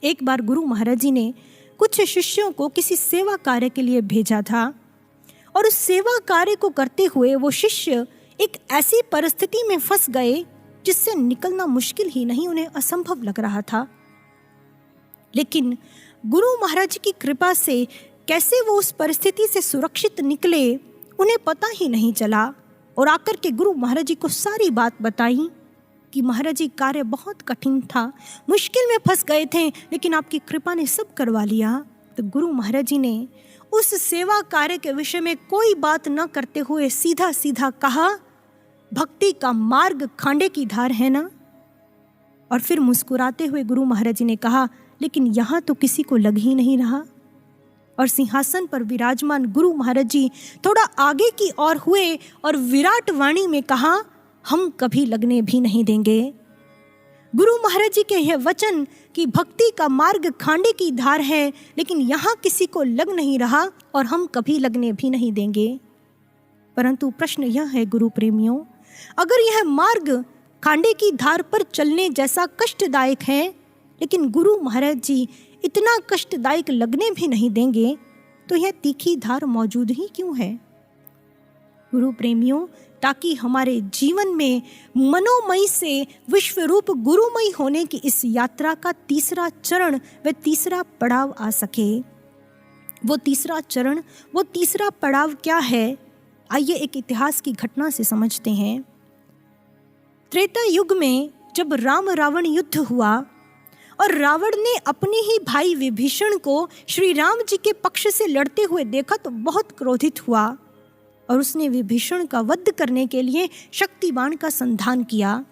एक बार गुरु महाराज जी ने कुछ शिष्यों को किसी सेवा कार्य के लिए भेजा था और उस सेवा कार्य को करते हुए वो शिष्य एक ऐसी परिस्थिति में फंस गए जिससे निकलना मुश्किल ही नहीं, उन्हें असंभव लग रहा था। लेकिन गुरु महाराज जी की कृपा से कैसे वो उस परिस्थिति से सुरक्षित निकले उन्हें पता ही नहीं चला और आकर के गुरु महाराज जी को सारी बात बताई कि महाराज जी कार्य बहुत कठिन था, मुश्किल में फंस गए थे, लेकिन आपकी कृपा ने सब करवा लिया। तो गुरु महाराज जी ने उस सेवा कार्य के विषय में कोई बात न करते हुए सीधा सीधा कहा, भक्ति का मार्ग खांडे की धार है ना। और फिर मुस्कुराते हुए गुरु महाराज जी ने कहा, लेकिन यहाँ तो किसी को लग ही नहीं रहा। और सिंहासन पर विराजमान गुरु महाराज जी थोड़ा आगे की ओर हुए और विराट वाणी में कहा, हम कभी लगने भी नहीं देंगे। गुरु महाराज जी के यह वचन कि भक्ति का मार्ग खांडे की धार है, लेकिन यहाँ किसी को लग नहीं रहा और हम कभी लगने भी नहीं देंगे। परंतु प्रश्न यह है गुरु प्रेमियों, अगर यह मार्ग खांडे की धार पर चलने जैसा कष्टदायक है, लेकिन गुरु महाराज जी इतना कष्टदायक लगने भी नहीं देंगे, तो यह तीखी धार मौजूद ही क्यों है? गुरु प्रेमियों, ताकि हमारे जीवन में मनोमय से विश्वरूप गुरुमय होने की इस यात्रा का तीसरा चरण व तीसरा पड़ाव आ सके। वो तीसरा चरण, वो तीसरा पड़ाव क्या है? आइए एक इतिहास की घटना से समझते हैं। त्रेता युग में जब राम रावण युद्ध हुआ और रावण ने अपने ही भाई विभीषण को श्री राम जी के पक्ष से लड़ते हुए देखा तो बहुत क्रोधित हुआ और उसने विभीषण का वध करने के लिए शक्ति बाण का संधान किया।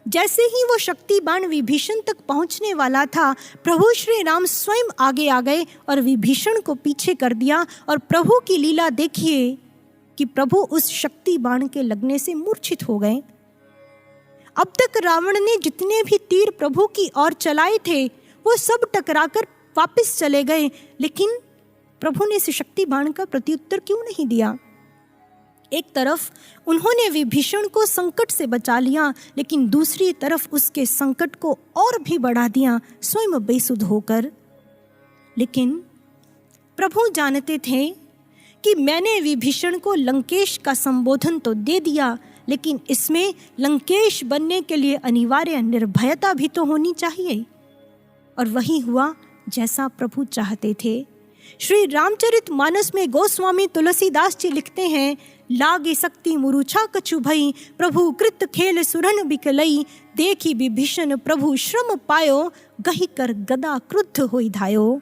जैसे ही वो शक्ति बाण विभीषण तक पहुंचने वाला था, प्रभु श्री राम स्वयं आगे आ गए और विभीषण को पीछे कर दिया। और प्रभु की लीला देखिए कि प्रभु उस शक्ति बाण के लगने से मूर्छित हो गए। अब तक रावण ने जितने भी तीर प्रभु की ओर चलाए थे वो सब टकराकर वापस चले गए, लेकिन प्रभु ने इस शक्ति बाण का प्रत्युत्तर क्यों नहीं दिया? एक तरफ उन्होंने विभीषण को संकट से बचा लिया, लेकिन दूसरी तरफ उसके संकट को और भी बढ़ा दिया स्वयं बेसुध होकर। लेकिन प्रभु जानते थे कि मैंने विभीषण को लंकेश का संबोधन तो दे दिया, लेकिन इसमें लंकेश बनने के लिए अनिवार्य निर्भयता भी तो होनी चाहिए। और वही हुआ जैसा प्रभु चाहते थे। श्री रामचरित मानस में गोस्वामी तुलसीदास जी लिखते हैं, लागे शक्ति मुरुछा कछु भई, प्रभु कृत खेल सुरन बिकलई, देखी विभीषण प्रभु श्रम पायो, गही कर गदा क्रुद्ध होई धायो।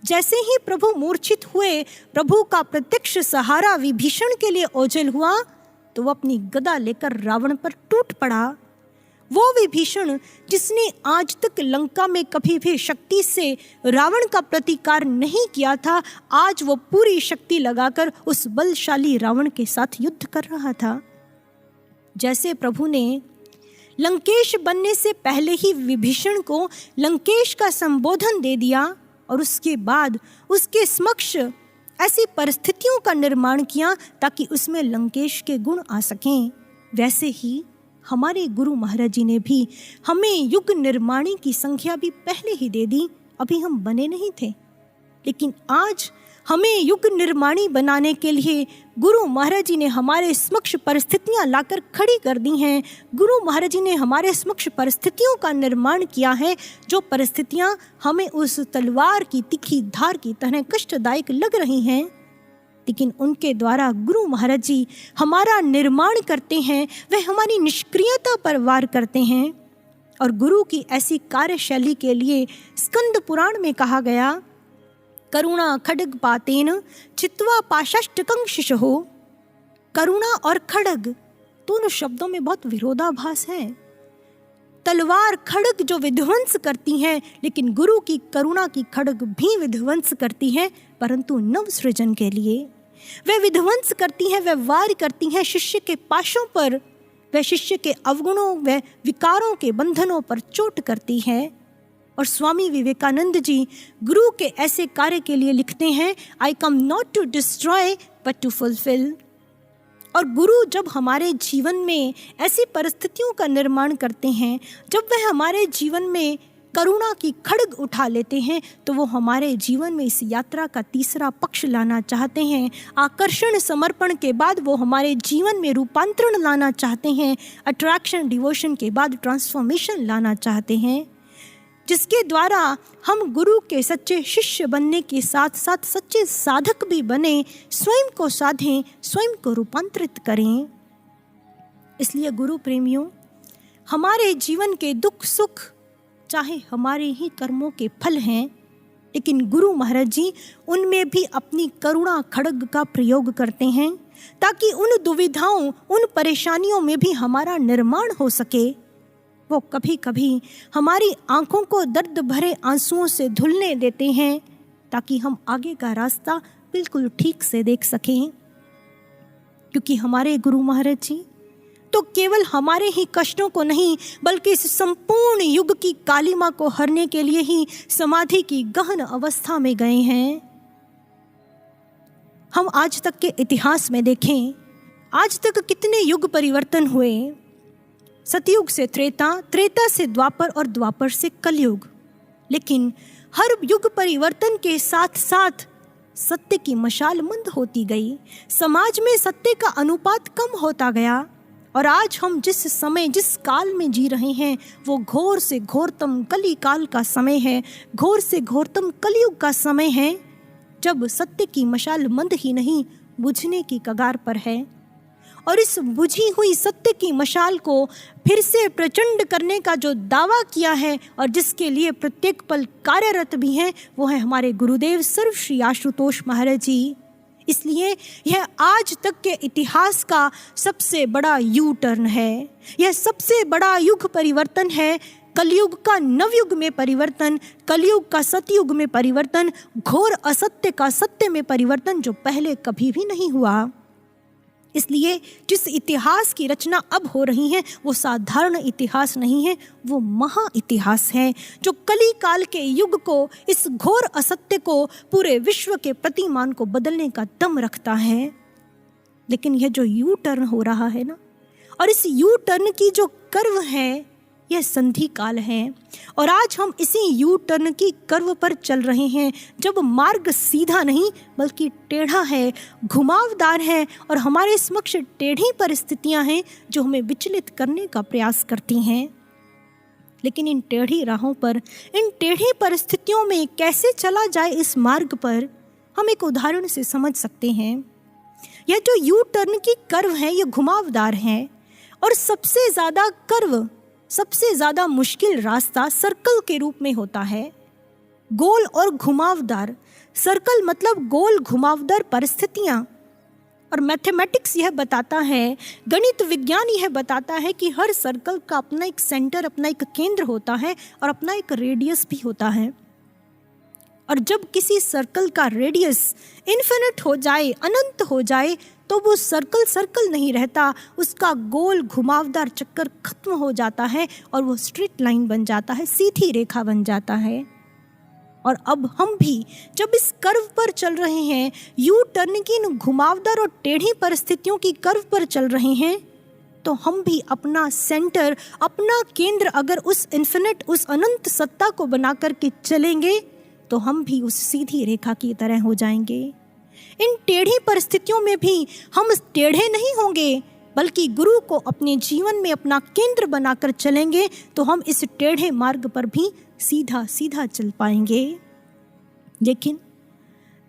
जैसे ही प्रभु मूर्छित हुए, प्रभु का प्रत्यक्ष सहारा विभीषण के लिए ओझल हुआ तो वो अपनी गदा लेकर रावण पर टूट पड़ा। वो विभीषण जिसने आज तक लंका में कभी भी शक्ति से रावण का प्रतिकार नहीं किया था, आज वो पूरी शक्ति लगाकर उस बलशाली रावण के साथ युद्ध कर रहा था। जैसे प्रभु ने लंकेश बनने से पहले ही विभीषण को लंकेश का संबोधन दे दिया और उसके बाद उसके समक्ष ऐसी परिस्थितियों का निर्माण किया ताकि उसमें लंकेश के गुण आ सकें, वैसे ही हमारे गुरु महाराज जी ने भी हमें युग निर्माणी की संख्या भी पहले ही दे दी। अभी हम बने नहीं थे, लेकिन आज हमें युग निर्माणी बनाने के लिए गुरु महाराज जी ने हमारे समक्ष परिस्थितियां लाकर खड़ी कर दी हैं। गुरु महाराज जी ने हमारे समक्ष परिस्थितियों का निर्माण किया है, जो परिस्थितियां हमें उस तलवार की तीखी धार की तरह कष्टदायक लग रही हैं, लेकिन उनके द्वारा गुरु महाराज जी हमारा निर्माण करते हैं, वह हमारी निष्क्रियता पर वार करते हैं। और गुरु की ऐसी कार्यशैली के लिए स्कंद पुराण में कहा गया, करुणा खड्ग पातेन चित्वा पाशष्टकं शिशो। करुणा और खड्ग दोनों शब्दों में बहुत विरोधाभास है। तलवार खड्ग जो विध्वंस करती है, लेकिन गुरु की करुणा की खड्ग भी विध्वंस करती है, परंतु नव सृजन के लिए। वह विध्वंस करती है, वह वार करती है शिष्य के पाशों पर, वह शिष्य के अवगुणों व विकारों के बंधनों पर चोट करती है। और स्वामी विवेकानंद जी गुरु के ऐसे कार्य के लिए लिखते हैं, I come not to destroy but to fulfil. और गुरु जब हमारे जीवन में ऐसी परिस्थितियों का निर्माण करते हैं, जब वह हमारे जीवन में करुणा की खड्ग उठा लेते हैं, तो वो हमारे जीवन में इस यात्रा का तीसरा पक्ष लाना चाहते हैं। आकर्षण समर्पण के बाद वो हमारे जीवन में रूपांतरण लाना चाहते हैं। अट्रैक्शन डिवोशन के बाद ट्रांसफॉर्मेशन लाना चाहते हैं, जिसके द्वारा हम गुरु के सच्चे शिष्य बनने के साथ साथ सच्चे साधक भी बने, स्वयं को साधें, स्वयं को रूपांतरित करें। इसलिए गुरु प्रेमियों, हमारे जीवन के दुख सुख चाहे हमारे ही कर्मों के फल हैं, लेकिन गुरु महाराज जी उनमें भी अपनी करुणा खड्ग का प्रयोग करते हैं, ताकि उन दुविधाओं, उन परेशानियों में भी हमारा निर्माण हो सके। वो कभी कभी हमारी आंखों को दर्द भरे आंसुओं से धुलने देते हैं, ताकि हम आगे का रास्ता बिल्कुल ठीक से देख सकें। क्योंकि हमारे गुरु महाराज जी तो केवल हमारे ही कष्टों को नहीं, बल्कि इस संपूर्ण युग की कालिमा को हरने के लिए ही समाधि की गहन अवस्था में गए हैं। हम आज तक के इतिहास में देखें, आज तक कितने युग परिवर्तन हुए। सतयुग से त्रेता, त्रेता से द्वापर और द्वापर से कलयुग। लेकिन हर युग परिवर्तन के साथ साथ सत्य की मशाल मंद होती गई, समाज में सत्य का अनुपात कम होता गया। और आज हम जिस समय, जिस काल में जी रहे हैं, वो घोर से घोरतम कली काल का समय है, घोर से घोरतम कलयुग का समय है, जब सत्य की मशाल मंद ही नहीं बुझने की कगार पर है। और इस बुझी हुई सत्य की मशाल को फिर से प्रचंड करने का जो दावा किया है और जिसके लिए प्रत्येक पल कार्यरत भी हैं, वो है हमारे गुरुदेव सर्वश्री आशुतोष महाराज जी। इसलिए यह आज तक के इतिहास का सबसे बड़ा यू टर्न है, यह सबसे बड़ा युग परिवर्तन है। कलयुग का नवयुग में परिवर्तन, कलयुग का सतयुग में परिवर्तन, घोर असत्य का सत्य में परिवर्तन, जो पहले कभी भी नहीं हुआ। इसलिए जिस इतिहास की रचना अब हो रही है, वो साधारण इतिहास नहीं है, वो महा इतिहास है, जो कली काल के युग को, इस घोर असत्य को, पूरे विश्व के प्रतिमान को बदलने का दम रखता है। लेकिन यह जो यू टर्न हो रहा है ना, और इस यू टर्न की जो कर्व है, यह संधि काल है। और आज हम इसी यू टर्न की कर्व पर चल रहे हैं, जब मार्ग सीधा नहीं बल्कि टेढ़ा है, घुमावदार है, और हमारे समक्ष टेढ़ी परिस्थितियां हैं जो हमें विचलित करने का प्रयास करती हैं। लेकिन इन टेढ़ी राहों पर, इन टेढ़ी परिस्थितियों में कैसे चला जाए इस मार्ग पर, हम एक उदाहरण से समझ सकते हैं। यह जो यू टर्न की कर्व है, यह घुमावदार है, और सबसे ज़्यादा कर्व, सबसे ज़्यादा मुश्किल रास्ता सर्कल के रूप में होता है, गोल और घुमावदार। सर्कल मतलब गोल घुमावदार परिस्थितियाँ। और मैथमेटिक्स यह बताता है, गणित विज्ञान यह बताता है कि हर सर्कल का अपना एक सेंटर, अपना एक केंद्र होता है और अपना एक रेडियस भी होता है। और जब किसी सर्कल का रेडियस इन्फिनिट हो जाए, अनंत हो जाए, तो वो सर्कल सर्कल नहीं रहता, उसका गोल घुमावदार चक्कर खत्म हो जाता है और वो स्ट्रेट लाइन बन जाता है, सीधी रेखा बन जाता है। और अब हम भी जब इस कर्व पर चल रहे हैं, यू टर्न की इन घुमावदार और टेढ़ी परिस्थितियों की कर्व पर चल रहे हैं, तो हम भी अपना सेंटर, अपना केंद्र अगर उस इन्फिनिट, उस अनंत सत्ता को बना करके चलेंगे, तो हम भी उस सीधी रेखा की तरह हो जाएंगे। इन टेढ़ी परिस्थितियों में भी हम टेढ़े नहीं होंगे, बल्कि गुरु को अपने जीवन में अपना केंद्र बनाकर चलेंगे, तो हम इस टेढ़े मार्ग पर भी सीधा सीधा चल पाएंगे। लेकिन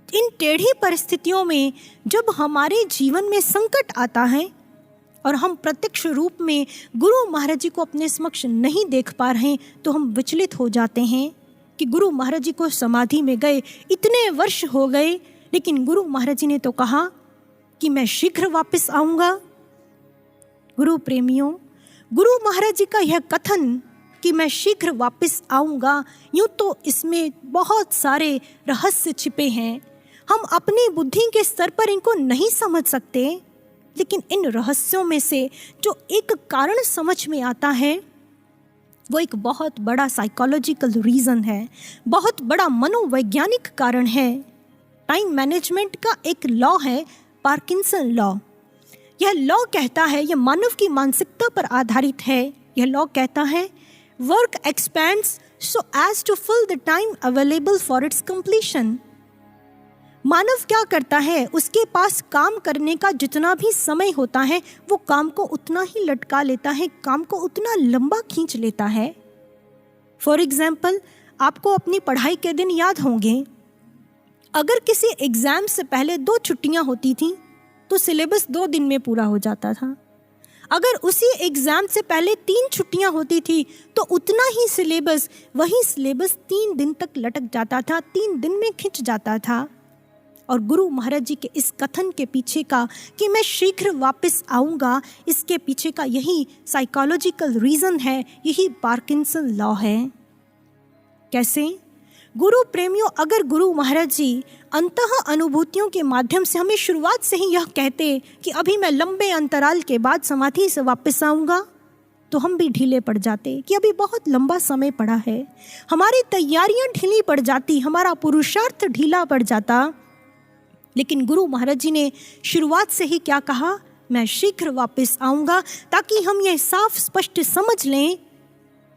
इन टेढ़ी परिस्थितियों में जब हमारे जीवन में संकट आता है और हम प्रत्यक्ष रूप में गुरु महाराज जी को अपने समक्ष नहीं देख पा रहे, तो हम विचलित हो जाते हैं कि गुरु महाराज जी को समाधि में गए इतने वर्ष हो गए, लेकिन गुरु महाराज जी ने तो कहा कि मैं शीघ्र वापस आऊँगा। गुरु प्रेमियों, गुरु महाराज जी का यह कथन कि मैं शीघ्र वापस आऊँगा, यूँ तो इसमें बहुत सारे रहस्य छिपे हैं। हम अपनी बुद्धि के स्तर पर इनको नहीं समझ सकते, लेकिन इन रहस्यों में से जो एक कारण समझ में आता है वो एक बहुत बड़ा साइकोलॉजिकल रीज़न है, बहुत बड़ा मनोवैज्ञानिक कारण है। टाइम मैनेजमेंट का एक लॉ है, पार्किंसन लॉ। यह लॉ कहता है, यह मानव की मानसिकता पर आधारित है। यह लॉ कहता है work expands so as to fill the time available for its completion. मानव क्या करता है, उसके पास काम करने का जितना भी समय होता है वो काम को उतना ही लटका लेता है, काम को उतना लंबा खींच लेता है। फॉर एग्जाम्पल, आपको अपनी पढ़ाई के दिन याद होंगे। अगर किसी एग्ज़ाम से पहले 2 छुट्टियां होती थीं तो सिलेबस 2 दिन में पूरा हो जाता था। अगर उसी एग्ज़ाम से पहले 3 छुट्टियां होती थी तो उतना ही सिलेबस, वही सिलेबस 3 दिन तक लटक जाता था, 3 दिन में खिंच जाता था। और गुरु महाराज जी के इस कथन के पीछे का कि मैं शीघ्र वापस आऊँगा, इसके पीछे का यही साइकोलॉजिकल रीज़न है, यही पार्किंसन लॉ है। कैसे? गुरु प्रेमियों, अगर गुरु महाराज जी अंतः अनुभूतियों के माध्यम से हमें शुरुआत से ही यह कहते कि अभी मैं लंबे अंतराल के बाद समाधि से वापस आऊँगा, तो हम भी ढीले पड़ जाते कि अभी बहुत लंबा समय पड़ा है। हमारी तैयारियां ढीली पड़ जाती, हमारा पुरुषार्थ ढीला पड़ जाता। लेकिन गुरु महाराज जी ने शुरुआत से ही क्या कहा? मैं शीघ्र वापस आऊँगा, ताकि हम ये साफ स्पष्ट समझ लें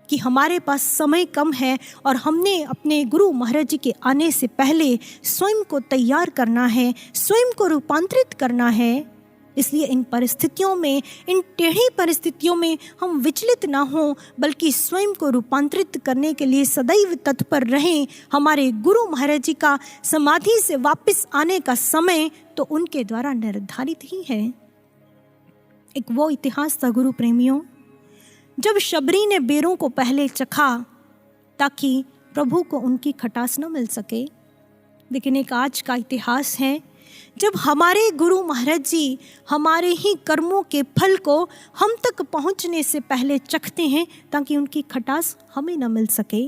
कि हमारे पास समय कम है और हमने अपने गुरु महाराज जी के आने से पहले स्वयं को तैयार करना है, स्वयं को रूपांतरित करना है। इसलिए इन परिस्थितियों में, इन टेढ़ी परिस्थितियों में हम विचलित ना हों, बल्कि स्वयं को रूपांतरित करने के लिए सदैव तत्पर रहें। हमारे गुरु महाराज जी का समाधि से वापस आने का समय तो उनके द्वारा निर्धारित ही है। एक वो इतिहास था गुरु प्रेमियों, जब शबरी ने बेरों को पहले चखा ताकि प्रभु को उनकी खटास न मिल सके। लेकिन एक आज का इतिहास है, जब हमारे गुरु महाराज जी हमारे ही कर्मों के फल को हम तक पहुंचने से पहले चखते हैं ताकि उनकी खटास हमें न मिल सके,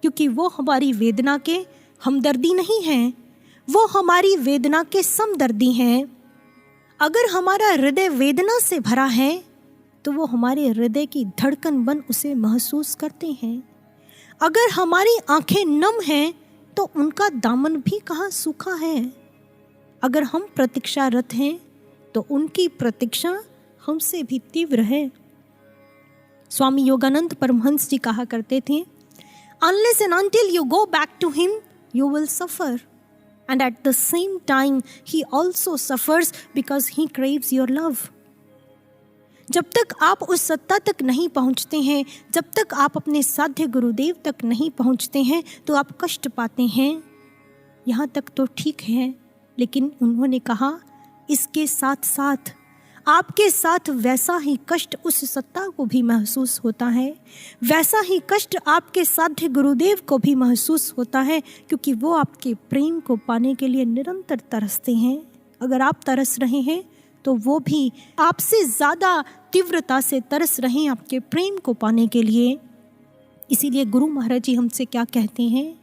क्योंकि वो हमारी वेदना के हमदर्दी नहीं हैं, वो हमारी वेदना के समदर्दी हैं। अगर हमारा हृदय वेदना से भरा है तो वो हमारे हृदय की धड़कन बन उसे महसूस करते हैं। अगर हमारी आंखें नम हैं तो उनका दामन भी कहाँ सूखा है। अगर हम प्रतीक्षारत हैं तो उनकी प्रतीक्षा हमसे भी तीव्र है। स्वामी योगानंद परमहंस जी कहा करते थे, Unless and until you go back to him, you will suffer. And at the same time, he also suffers because he craves your love. जब तक आप उस सत्ता तक नहीं पहुंचते हैं, जब तक आप अपने साध्य गुरुदेव तक नहीं पहुंचते हैं तो आप कष्ट पाते हैं। यहाँ तक तो ठीक है, लेकिन उन्होंने कहा इसके साथ साथ आपके साथ वैसा ही कष्ट उस सत्ता को भी महसूस होता है, वैसा ही कष्ट आपके साध्य गुरुदेव को भी महसूस होता है, क्योंकि वो आपके प्रेम को पाने के लिए निरंतर तरसते हैं। अगर आप तरस रहे हैं तो वो भी आपसे ज़्यादा तीव्रता से तरस रहे हैं आपके प्रेम को पाने के लिए। इसीलिए गुरु महाराज जी हमसे क्या कहते हैं,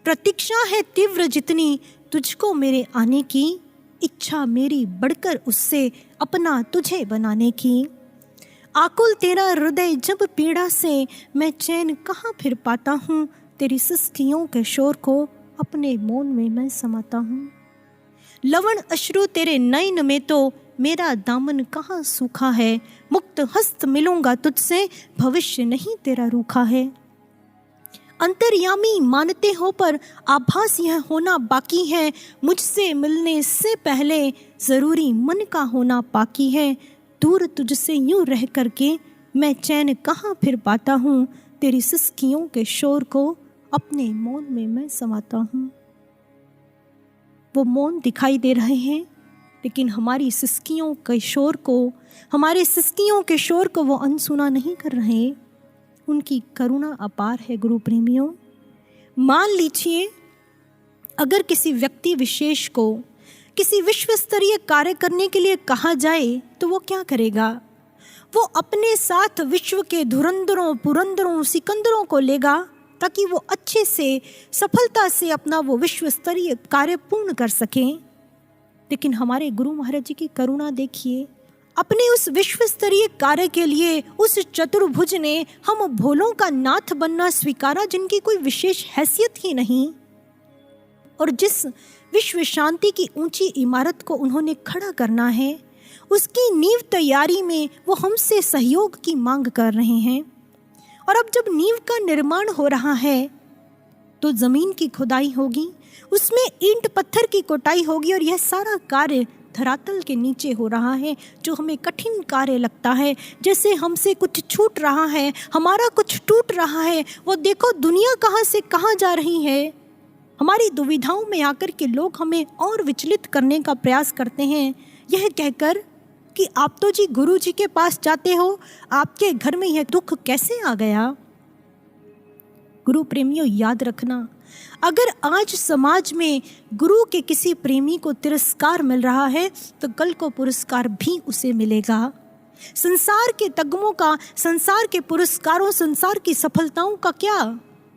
प्रतीक्षा है तीव्र जितनी तुझको मेरे आने की, इच्छा मेरी बढ़कर उससे अपना तुझे बनाने की। आकुल तेरा हृदय जब पीड़ा से, मैं चैन कहाँ फिर पाता हूँ, तेरी सिसकियों के शोर को अपने मौन में मैं समाता हूँ। लवण अश्रु तेरे नयन में तो मेरा दामन कहाँ सूखा है, मुक्त हस्त मिलूंगा तुझसे, भविष्य नहीं तेरा रूखा है। अंतर्यामी मानते हो पर आभास यह होना बाकी है, मुझसे मिलने से पहले ज़रूरी मन का होना बाकी है। दूर तुझसे यूं रह करके मैं चैन कहाँ फिर पाता हूँ, तेरी सिसकियों के शोर को अपने मौन में मैं समाता हूँ। वो मौन दिखाई दे रहे हैं, लेकिन हमारी सिसकियों के शोर को, हमारे सिसकियों के शोर को वो अनसुना नहीं कर रहे। उनकी करुणा अपार है गुरु प्रेमियों। मान लीजिए अगर किसी व्यक्ति विशेष को किसी विश्व स्तरीय कार्य करने के लिए कहा जाए तो वो क्या करेगा? वो अपने साथ विश्व के धुरंधरों, पुरंदरों, सिकंदरों को लेगा ताकि वो अच्छे से, सफलता से अपना वो विश्व स्तरीय कार्य पूर्ण कर सकें। लेकिन हमारे गुरु महाराज जी की करुणा देखिए, अपने उस विश्व स्तरीय कार्य के लिए उस चतुर्भुज ने हम भोलों का नाथ बनना स्वीकारा, जिनकी कोई विशेष हैसियत ही नहीं, और जिस विश्व शांति की ऊंची इमारत को उन्होंने खड़ा करना है, उसकी नींव तैयारी में वो हमसे सहयोग की मांग कर रहे हैं। और अब जब नींव का निर्माण हो रहा है तो जमीन की खुदाई होगी, उसमें ईंट पत्थर की कुटाई होगी, और यह सारा कार्य धरातल के नीचे हो रहा है, जो हमें कठिन कार्य लगता है, जैसे हमसे कुछ छूट रहा है, हमारा कुछ टूट रहा है। वो देखो दुनिया कहाँ से कहाँ जा रही है। हमारी दुविधाओं में आकर के लोग हमें और विचलित करने का प्रयास करते हैं, यह कहकर कि आप तो जी गुरु जी के पास जाते हो, आपके घर में यह दुख कैसे आ गया। गुरु प्रेमियों, याद रखना, अगर आज समाज में गुरु के किसी प्रेमी को तिरस्कार मिल रहा है तो कल को पुरस्कार भी उसे मिलेगा। संसार के तगमों का, संसार के पुरस्कारों, संसार की सफलताओं का क्या?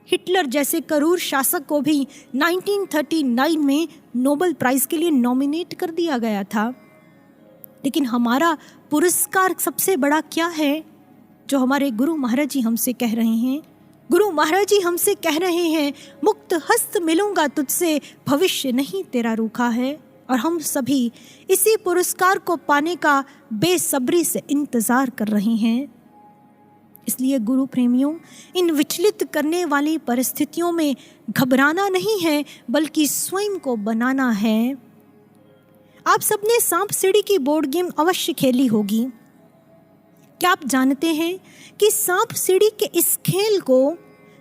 हिटलर जैसे क्रूर शासक को भी 1939 में नोबेल प्राइज के लिए नॉमिनेट कर दिया गया था। लेकिन हमारा पुरस्कार सबसे बड़ा क्या है, जो हमारे गुरु महाराज जी हमसे कह रहे हैं। गुरु महाराज जी हमसे कह रहे हैं, मुक्त हस्त मिलूंगा तुझसे, भविष्य नहीं तेरा रूखा है। और हम सभी इसी पुरस्कार को पाने का बेसब्री से इंतजार कर रहे हैं। इसलिए गुरु प्रेमियों, इन विचलित करने वाली परिस्थितियों में घबराना नहीं है, बल्कि स्वयं को बनाना है। आप सबने सांप सीढ़ी की बोर्ड गेम अवश्य खेली होगी। क्या आप जानते हैं कि सांप सीढ़ी के इस खेल को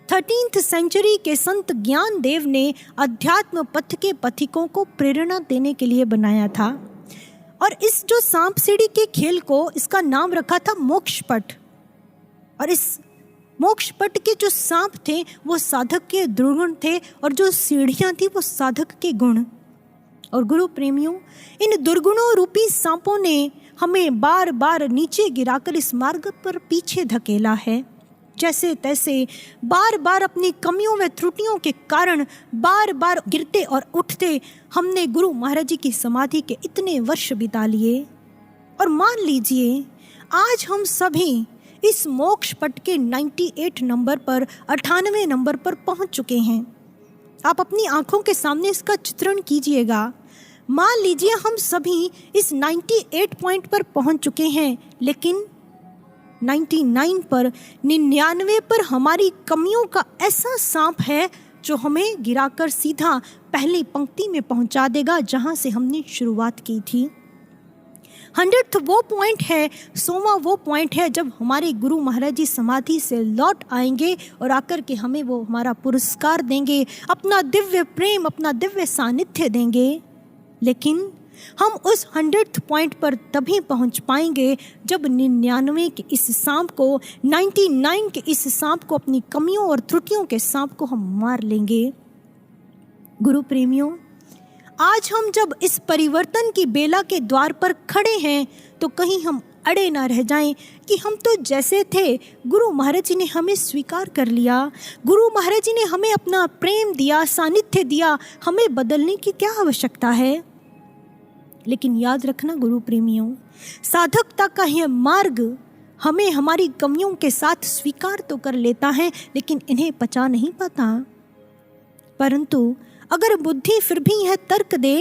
13th सेंचुरी के संत ज्ञान देव ने अध्यात्म पथ के पथिकों को प्रेरणा देने के लिए बनाया था। और इस जो सांप सीढ़ी के खेल को, इसका नाम रखा था मोक्ष पट। और इस मोक्ष पट के जो सांप थे वो साधक के दुर्गुण थे, और जो सीढ़ियां थी वो साधक के गुण। और गुरु प्रेमियों, इन दुर्गुणों रूपी सांपों ने हमें बार बार नीचे गिराकर इस मार्ग पर पीछे धकेला है। जैसे तैसे बार बार अपनी कमियों व त्रुटियों के कारण बार बार गिरते और उठते हमने गुरु महाराज जी की समाधि के इतने वर्ष बिता लिए। और मान लीजिए आज हम सभी इस मोक्ष पट के 98 नंबर पर, 98 नंबर पर पहुंच चुके हैं। आप अपनी आंखों के सामने इसका चित्रण कीजिएगा। मान लीजिए हम सभी इस 98 पॉइंट पर पहुंच चुके हैं, लेकिन 99 पर, 99 पर हमारी कमियों का ऐसा सांप है जो हमें गिराकर सीधा पहली पंक्ति में पहुंचा देगा जहां से हमने शुरुआत की थी। 100th वो पॉइंट है, 100वां वो पॉइंट है जब हमारे गुरु महाराज जी समाधि से लौट आएंगे और आकर के हमें वो हमारा पुरस्कार देंगे, अपना दिव्य प्रेम, अपना दिव्य सानिध्य देंगे। लेकिन हम उस 100th पॉइंट पर तभी पहुंच पाएंगे जब 99 के इस सांप को, 99 के इस सांप को, अपनी कमियों और त्रुटियों के सांप को हम मार लेंगे। गुरु प्रेमियों, आज हम जब इस परिवर्तन की बेला के द्वार पर खड़े हैं तो कहीं हम अड़े ना रह जाएं कि हम तो जैसे थे गुरु महाराज जी ने हमें स्वीकार कर लिया, गुरु महाराज जी ने हमें अपना प्रेम दिया, सानिध्य दिया, हमें बदलने की क्या आवश्यकता है। लेकिन याद रखना गुरु प्रेमियों, साधकता का यह मार्ग हमें हमारी कमियों के साथ स्वीकार तो कर लेता है, लेकिन इन्हें पचा नहीं पाता। परंतु अगर बुद्धि फिर भी यह तर्क दे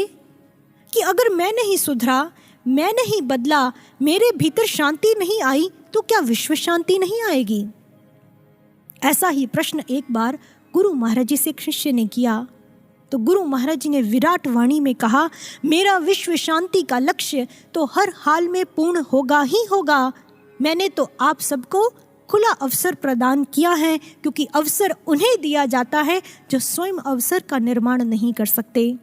कि अगर मैं नहीं सुधरा, मैं नहीं बदला, मेरे भीतर शांति नहीं आई, तो क्या विश्व शांति नहीं आएगी? ऐसा ही प्रश्न एक बार गुरु महाराज जी से एक शिष्य ने किया। तो गुरु महाराज जी ने विराट वाणी में कहा, मेरा विश्व शांति का लक्ष्य तो हर हाल में पूर्ण होगा ही होगा। मैंने तो आप सबको खुला अवसर प्रदान किया है, क्योंकि अवसर उन्हें दिया जाता है जो स्वयं अवसर का निर्माण नहीं कर सकते।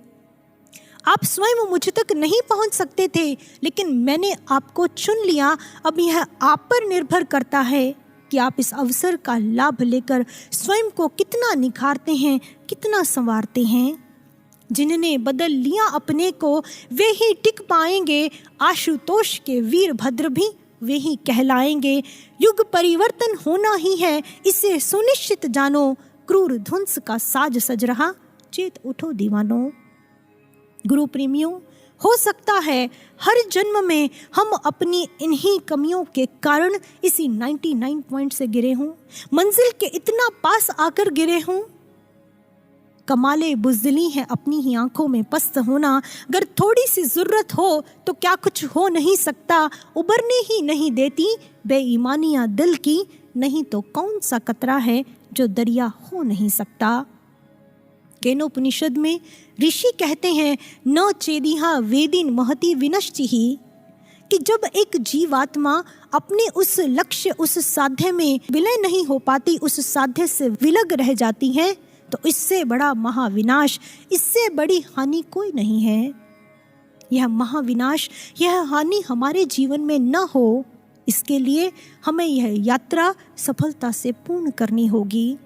आप स्वयं मुझ तक नहीं पहुंच सकते थे, लेकिन मैंने आपको चुन लिया। अब यह आप पर निर्भर करता है कि आप इस अवसर का लाभ लेकर स्वयं को कितना निखारते हैं, कितना संवारते हैं। जिन्होंने बदल लिया अपने को, वे ही टिक पाएंगे। आशुतोष के वीरभद्र भी वे ही कहलाएंगे। युग परिवर्तन होना ही है, इसे सुनिश्चित जानो। क्रूर ध्वंस का साज सज रहा, चेत उठो दीवानो। गुरु प्रेमियों, हो सकता है हर जन्म में हम अपनी इन्हीं कमियों के कारण इसी 99 पॉइंट से गिरे हों, मंजिल के इतना पास आकर गिरे हों। कमाले बुज़दिली है अपनी ही आंखों में पस्त होना, अगर थोड़ी सी ज़रूरत हो तो क्या कुछ हो नहीं सकता, उबरने ही नहीं देती बेईमानियां दिल की, नहीं तो कौन सा कतरा है जो दरिया हो नहीं सकता। केनोपनिषद में ऋषि कहते हैं न चेदिहा वेदिन महति विनश्चिहि, कि जब एक जीवात्मा अपने उस लक्ष्य, उस साध्य में विलय नहीं हो पाती, उस साध्य से विलग रह जाती है, तो इससे बड़ा महाविनाश, इससे बड़ी हानि कोई नहीं है। यह महाविनाश, यह हानि हमारे जीवन में न हो, इसके लिए हमें यह यात्रा सफलता से पूर्ण करनी होगी।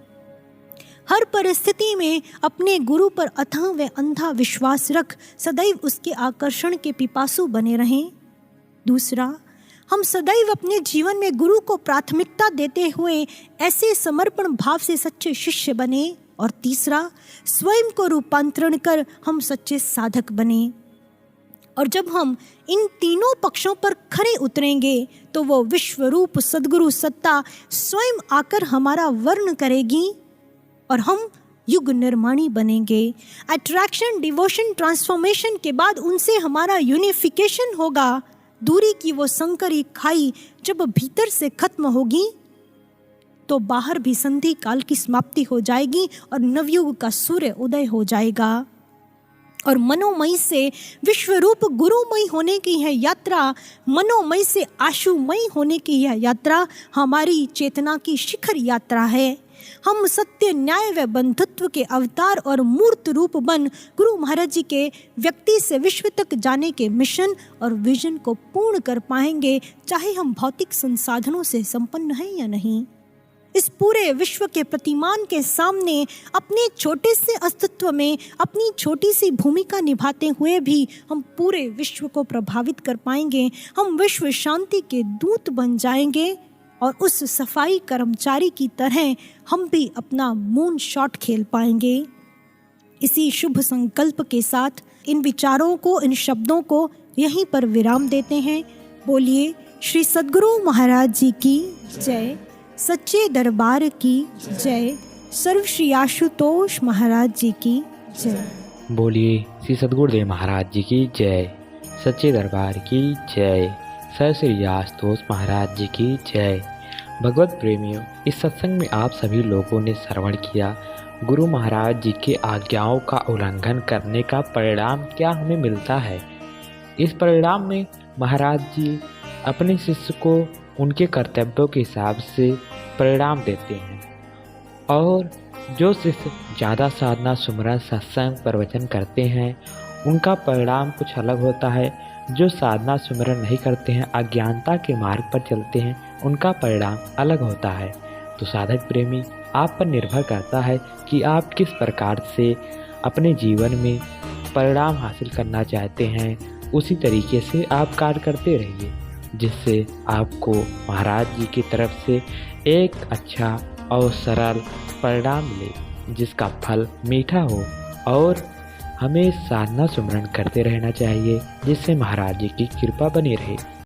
हर परिस्थिति में अपने गुरु पर अथाह व अंधा विश्वास रख सदैव उसके आकर्षण के पिपासु बने रहें। दूसरा, हम सदैव अपने जीवन में गुरु को प्राथमिकता देते हुए ऐसे समर्पण भाव से सच्चे शिष्य बने। और तीसरा, स्वयं को रूपांतरण कर हम सच्चे साधक बने। और जब हम इन तीनों पक्षों पर खरे उतरेंगे तो वो विश्वरूप सद्गुरु सत्ता स्वयं आकर हमारा वर्ण करेगी और हम युग निर्माणी बनेंगे। अट्रैक्शन, डिवोशन, ट्रांसफॉर्मेशन के बाद उनसे हमारा यूनिफिकेशन होगा। दूरी की वो संकरी खाई जब भीतर से खत्म होगी तो बाहर भी संधि काल की समाप्ति हो जाएगी और नवयुग का सूर्य उदय हो जाएगा। और मनोमय से विश्वरूप गुरुमय होने की यह यात्रा, मनोमय से आशुमय होने की यह यात्रा हमारी चेतना की शिखर यात्रा है। हम सत्य, न्याय व बंधुत्व के अवतार और मूर्त रूप बन गुरु महाराज जी के व्यक्ति से विश्व तक जाने के मिशन और विजन को पूर्ण कर पाएंगे, चाहे हम भौतिक संसाधनों से संपन्न हैं या नहीं। इस पूरे विश्व के प्रतिमान के सामने अपने छोटे से अस्तित्व में अपनी छोटी सी भूमिका निभाते हुए भी हम पूरे विश्व को प्रभावित कर पाएंगे। हम विश्व शांति के दूत बन जाएंगे और उस सफाई कर्मचारी की तरह हम भी अपना मून शॉट खेल पाएंगे। इसी शुभ संकल्प के साथ इन विचारों को, इन शब्दों को यहीं पर विराम देते हैं। बोलिए श्री सद्गुरु महाराज जी की जय, सच्चे दरबार की जय, सर्व श्री आशुतोष महाराज जी की जय। बोलिए श्री सद्गुरुदेव महाराज जी की जय, सच्चे दरबार की जय, सर श्री आशुतोष महाराज जी की जय। भगवत प्रेमियों, इस सत्संग में आप सभी लोगों ने श्रवण किया गुरु महाराज जी के आज्ञाओं का उल्लंघन करने का परिणाम क्या हमें मिलता है। इस परिणाम में महाराज जी अपने शिष्य को उनके कर्तव्यों के हिसाब से परिणाम देते हैं और जो शिष्य ज़्यादा साधना, सुमरन, सत्संग, प्रवचन करते हैं उनका परिणाम कुछ अलग होता है। जो साधना सुमरन नहीं करते हैं, अज्ञानता के मार्ग पर चलते हैं, उनका परिणाम अलग होता है। तो साधक प्रेमी, आप पर निर्भर करता है कि आप किस प्रकार से अपने जीवन में परिणाम हासिल करना चाहते हैं। उसी तरीके से आप कार्य करते रहिए, जिससे आपको महाराज जी की तरफ से एक अच्छा और सरल परिणाम मिले, जिसका फल मीठा हो। और हमें साधना सुमरन करते रहना चाहिए, जिससे महाराज जी की कृपा बनी रहे।